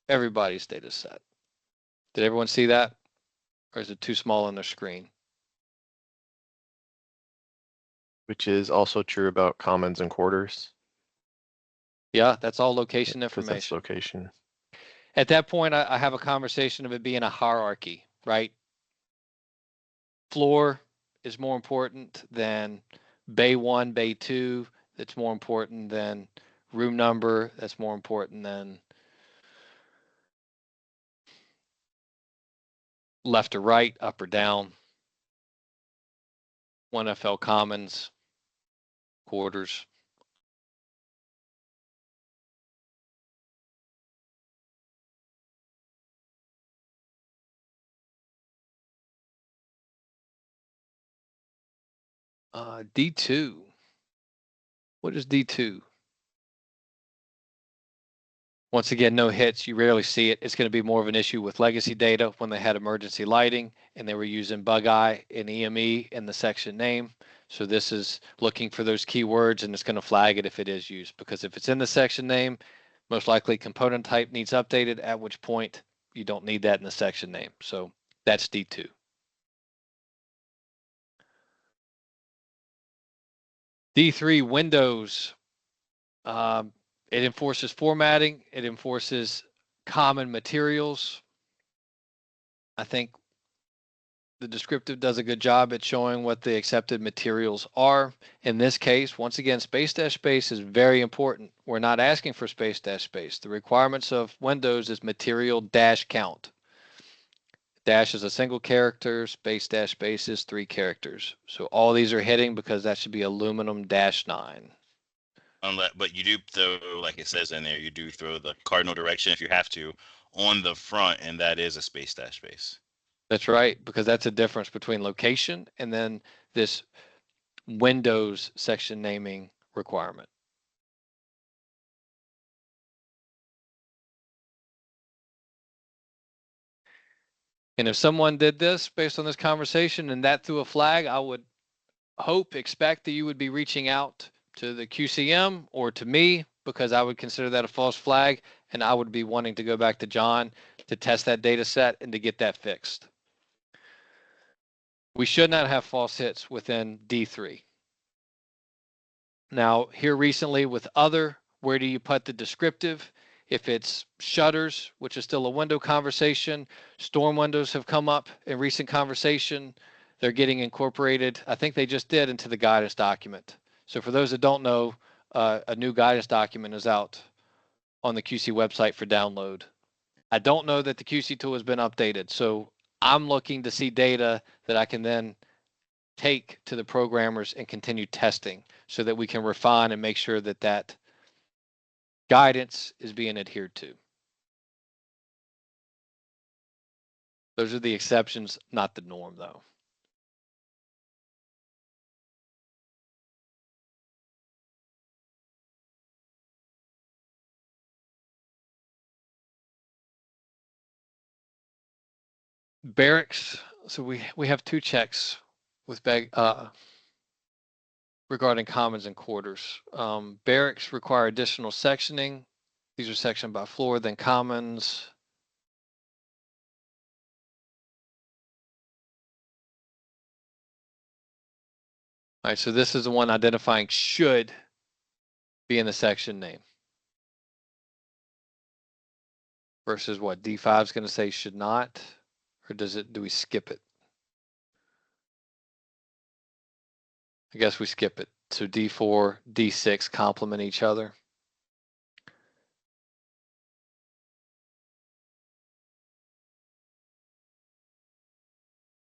everybody's data set. Did everyone see that? Or is it too small on their screen? Which is also true about commons and quarters. Yeah, that's all location 'Cause that's information. location. At that point, I have a conversation of it being a hierarchy, right? Floor is more important than bay 1, bay 2. That's more important than room number. That's more important than left or right, up or down. 1FL commons, quarters. D2. What is D2? Once again, no hits. You rarely see it. It's going to be more of an issue with legacy data when they had emergency lighting and they were using bug eye and EME in the section name. So this is looking for those keywords and it's going to flag it if it is used, because if it's in the section name, most likely component type needs updated, at which point you don't need that in the section name. So that's D2. D3 Windows. It enforces formatting. It enforces common materials. I think the descriptive does a good job at showing what the accepted materials are. In this case, once again, space dash space is very important. We're not asking for space dash space. The requirements of Windows is material dash count. Dash is a single character, space dash space is 3 characters. So all these are hitting because that should be aluminum -9. But you do throw, like it says in there, you do throw the cardinal direction if you have to on the front, and that is a space dash space. That's right, because that's a difference between location and then this Windows section naming requirement. And if someone did this based on this conversation and that threw a flag, I would expect that you would be reaching out to the QCM or to me, because I would consider that a false flag and I would be wanting to go back to John to test that data set and to get that fixed. We should not have false hits within D3. Now, here recently with other, where do you put the descriptive? If it's shutters, which is still a window conversation, storm windows have come up in recent conversation. They're getting incorporated. I think they just did into the guidance document. So for those that don't know, a new guidance document is out on the QC website for download. I don't know that the QC tool has been updated. So I'm looking to see data that I can then take to the programmers and continue testing so that we can refine and make sure that that guidance is being adhered to. Those are the exceptions, not the norm, though. Barracks. So we have 2 checks with regarding commons and quarters. Barracks require additional sectioning. These are sectioned by floor, then commons. All right, so this is the one identifying should be in the section name. Versus what D5 is going to say should not, or do we skip it? I guess we skip it. So D4, D6 complement each other.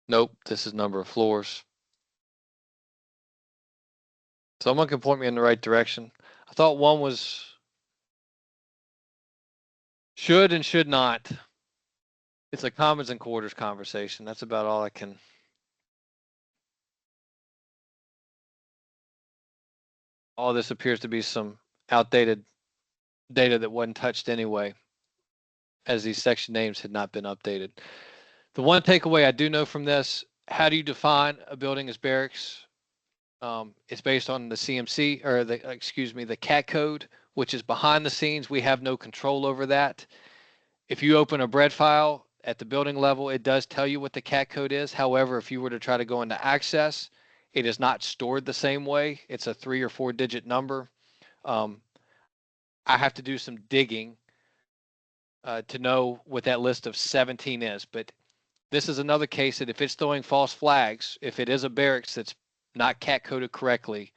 Nope, this is number of floors. Someone can point me in the right direction. I thought one was Should and should not. It's a commons and quarters conversation. That's about all I can. All this appears to be some outdated data that wasn't touched anyway, as these section names had not been updated. The one takeaway I do know from this, how do you define a building as barracks? It's based on the CMC, or the CAT code, which is behind the scenes. We have no control over that. If you open a bread file at the building level, it does tell you what the CAT code is. However, if you were to try to go into access, it is not stored the same way. It's a 3 or 4 digit number. I have to do some digging to know what that list of 17 is. But this is another case that if it's throwing false flags, if it is a barracks that's not CAT coded correctly,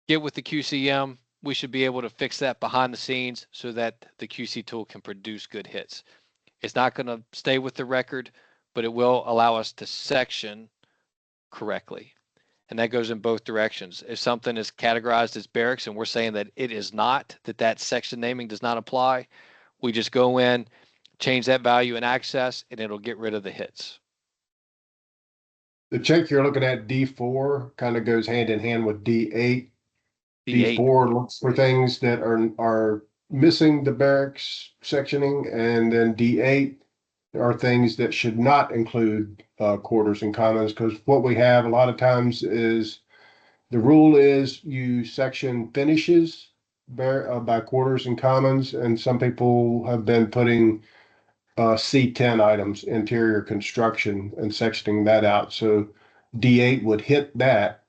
get with the QCM. We should be able to fix that behind the scenes so that the QC tool can produce good hits. It's not going to stay with the record, but it will allow us to section correctly. And that goes in both directions. If something is categorized as barracks and we're saying that it is not, that section naming does not apply, we just go in, change that value in access, and it'll get rid of the hits. The check you're looking at, D4, kind of goes hand in hand with D8. D8. D4 looks for things that are missing the barracks sectioning, and then D8 are things that should not include quarters and commons, because what we have a lot of times is the rule is you section finishes by quarters and commons, and some people have been putting C10 items, interior construction, and sectioning that out. So D8 would hit that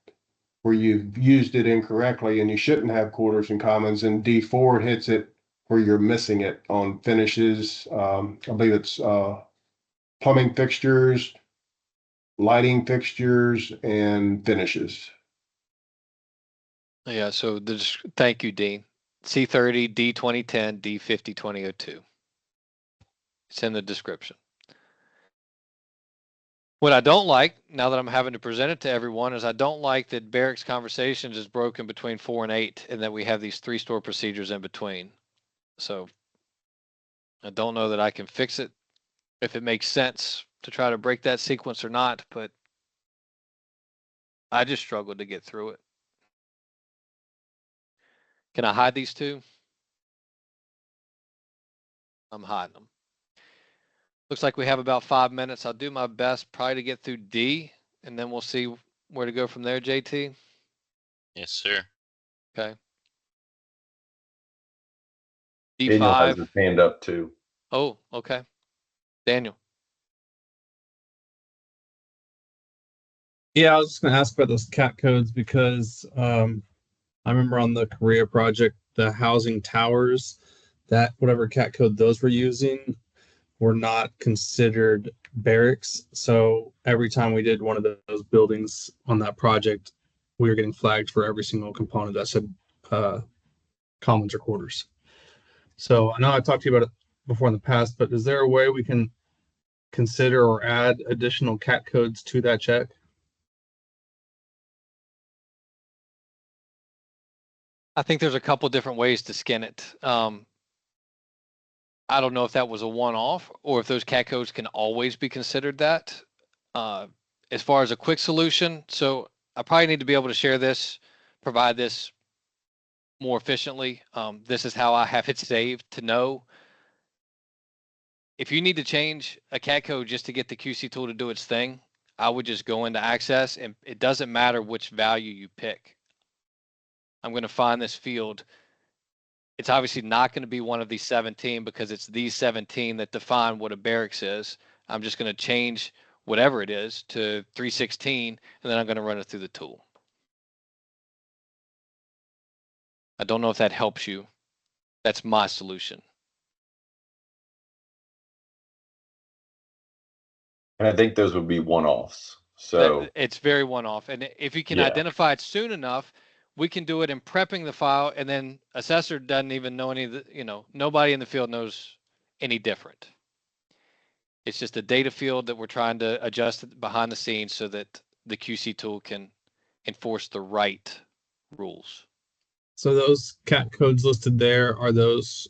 where you've used it incorrectly and you shouldn't have quarters and commons, and D4 hits it where you're missing it on finishes. I believe it's plumbing fixtures, lighting fixtures, and finishes. Yeah, so thank you, Dean. C30, D2010, D502002. It's in the description. What I don't like, now that I'm having to present it to everyone, is I don't like that barracks conversations is broken between 4 and 8 and that we have these 3 store procedures in between. So I don't know that I can fix it, if it makes sense to try to break that sequence or not, but I just struggled to get through it. Can I hide these 2? I'm hiding them. Looks like we have about 5 minutes. I'll do my best probably to get through D, and then we'll see where to go from there, JT. Yes, sir. Okay. Daniel has D5. his hand up too. Oh, okay. Daniel. Yeah, I was just going to ask about those CAT codes because I remember on the Korea project, the housing towers, that whatever CAT code those were using were not considered barracks. So every time we did one of those buildings on that project, we were getting flagged for every single component that said commons or quarters. So I know I talked to you about it before in the past, but is there a way we can consider or add additional CAT codes to that check? I think there's a couple different ways to skin it. I don't know if that was a one-off or if those CAT codes can always be considered that. As far as a quick solution, so I probably need to be able to share this, provide this more efficiently. This is how I have it saved to know. If you need to change a CAT code just to get the QC tool to do its thing, I would just go into access, and it doesn't matter which value you pick. I'm going to find this field. It's obviously not going to be one of these 17 because it's these 17 that define what a barracks is. I'm just going to change whatever it is to 316, and then I'm going to run it through the tool. I don't know if that helps you. That's my solution. And I think those would be one-offs. So it's very one-off. And if you can identify it soon enough, we can do it in prepping the file, and then assessor doesn't even know any of the, nobody in the field knows any different. It's just a data field that we're trying to adjust behind the scenes so that the QC tool can enforce the right rules. So those CAT codes listed there, are those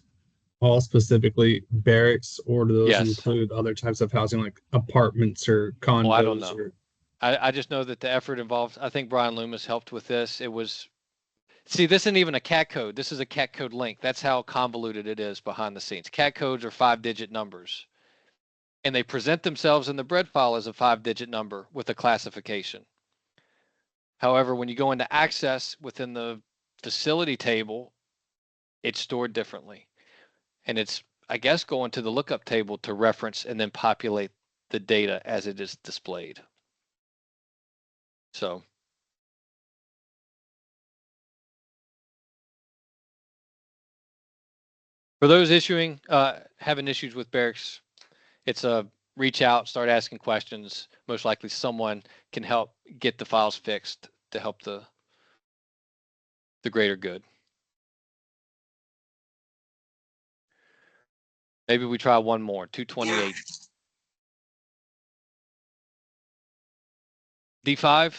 all specifically barracks, or do those Yes. include other types of housing like apartments or condos? Well, I don't know. Or... I just know that the effort involved, I think Brian Loomis helped with this. It was, see, this isn't even a CAT code. This is a CAT code link. That's how convoluted it is behind the scenes. CAT codes are 5-digit numbers, and they present themselves in the bread file as a 5-digit number with a classification. However, when you go into access within the facility table, it's stored differently. And it's, I guess, going to the lookup table to reference and then populate the data as it is displayed. So. For those having issues with barracks, it's a reach out, start asking questions. Most likely someone can help get the files fixed to help the greater good. Maybe we try one more, 228. D5,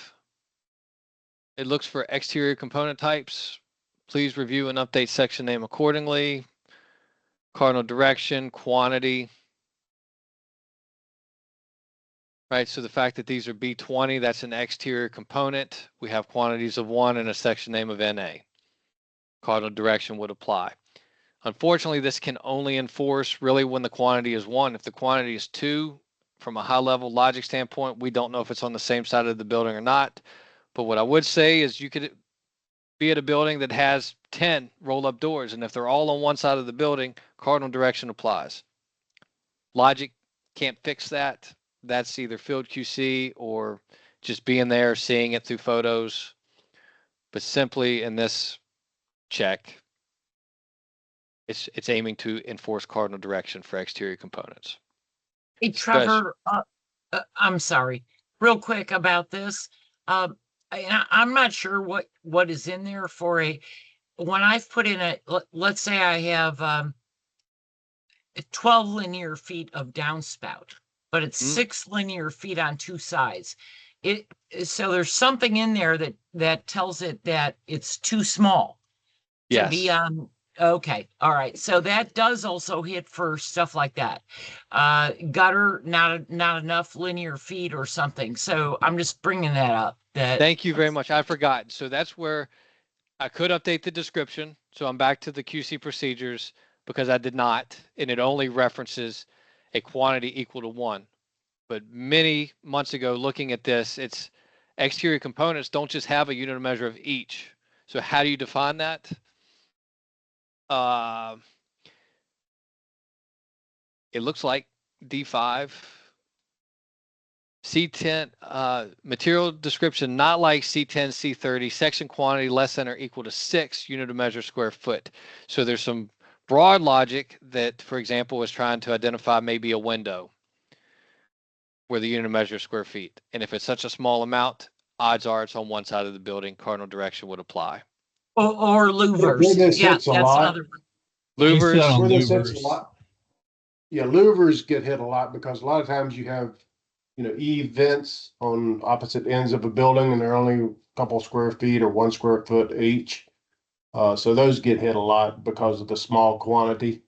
it looks for exterior component types. Please review and update section name accordingly. Cardinal direction, quantity. Right, so the fact that these are B20, that's an exterior component. We have quantities of 1 and a section name of NA. Cardinal direction would apply. Unfortunately, this can only enforce really when the quantity is 1. If the quantity is 2, from a high level logic standpoint, we don't know if it's on the same side of the building or not. But what I would say is you could be at a building that has 10 roll-up doors, and if they're all on one side of the building, cardinal direction applies. Logic can't fix that. That's either field QC or just being there, seeing it through photos. But simply in this check, it's aiming to enforce cardinal direction for exterior components. Hey, Trevor, I'm sorry, real quick about this. I'm not sure what is in there for when I've put in let's say I have 12 linear feet of downspout, but it's 6 linear feet on 2 sides. So there's something in there that tells it that it's too small to be on. Okay. All right. So that does also hit for stuff like that. Gutter, not enough linear feet or something. So I'm just bringing that up. Thank you very much. I forgot. So that's where I could update the description. So I'm back to the QC procedures because I did not, and it only references a quantity equal to 1. But many months ago, looking at this, it's exterior components don't just have a unit of measure of each. So how do you define that? It looks like D5. C10, material description, not like C10, C30, section quantity less than or equal to 6 unit of measure square foot. So there's some broad logic that, for example, is trying to identify maybe a window where the unit of measure is square feet. And if it's such a small amount, odds are it's on one side of the building, cardinal direction would apply. Or louvers. Yeah, that's another. Louvers. Yeah, louvers get hit a lot because a lot of times you have, E vents on opposite ends of a building and they're only a couple square feet or 1 square foot each. So those get hit a lot because of the small quantity.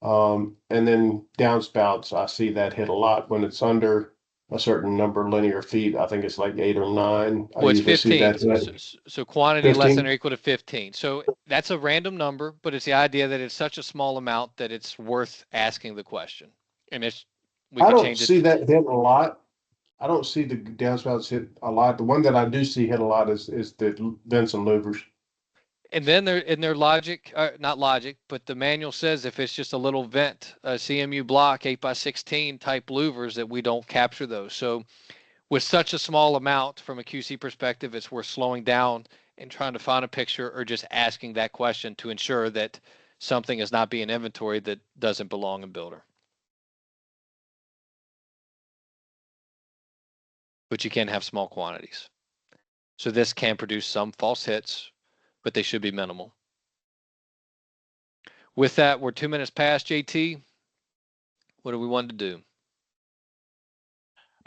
And then downspouts, I see that hit a lot when it's under a certain number of linear feet. I think it's like 8 or 9. Well, it's 15. So quantity 15? less than or equal to 15. So that's a random number, but it's the idea that it's such a small amount that it's worth asking the question. And I don't see that hit a lot. I don't see the downspouts hit a lot. The one that I do see hit a lot is the vents and louvers. And then in their logic, not logic, but the manual says if it's just a little vent, a CMU block 8x16 type louvers, that we don't capture those. So with such a small amount from a QC perspective, it's worth slowing down and trying to find a picture or just asking that question to ensure that something is not being inventoried that doesn't belong in builder. But you can have small quantities. So this can produce some false hits, but they should be minimal. With that, we're 2 minutes past, JT. What do we want to do?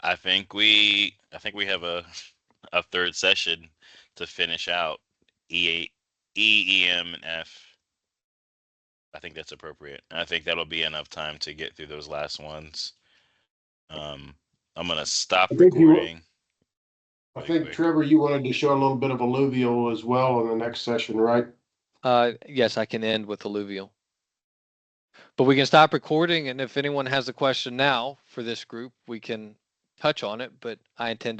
I think we have a third session to finish out E, EM, and F. I think that's appropriate. And I think that'll be enough time to get through those last ones. I'm gonna stop I think you- recording. I really think, quick. Trevor, you wanted to show a little bit of alluvial as well in the next session, right? Yes, I can end with alluvial. But we can stop recording, and if anyone has a question now for this group, we can touch on it, but I intend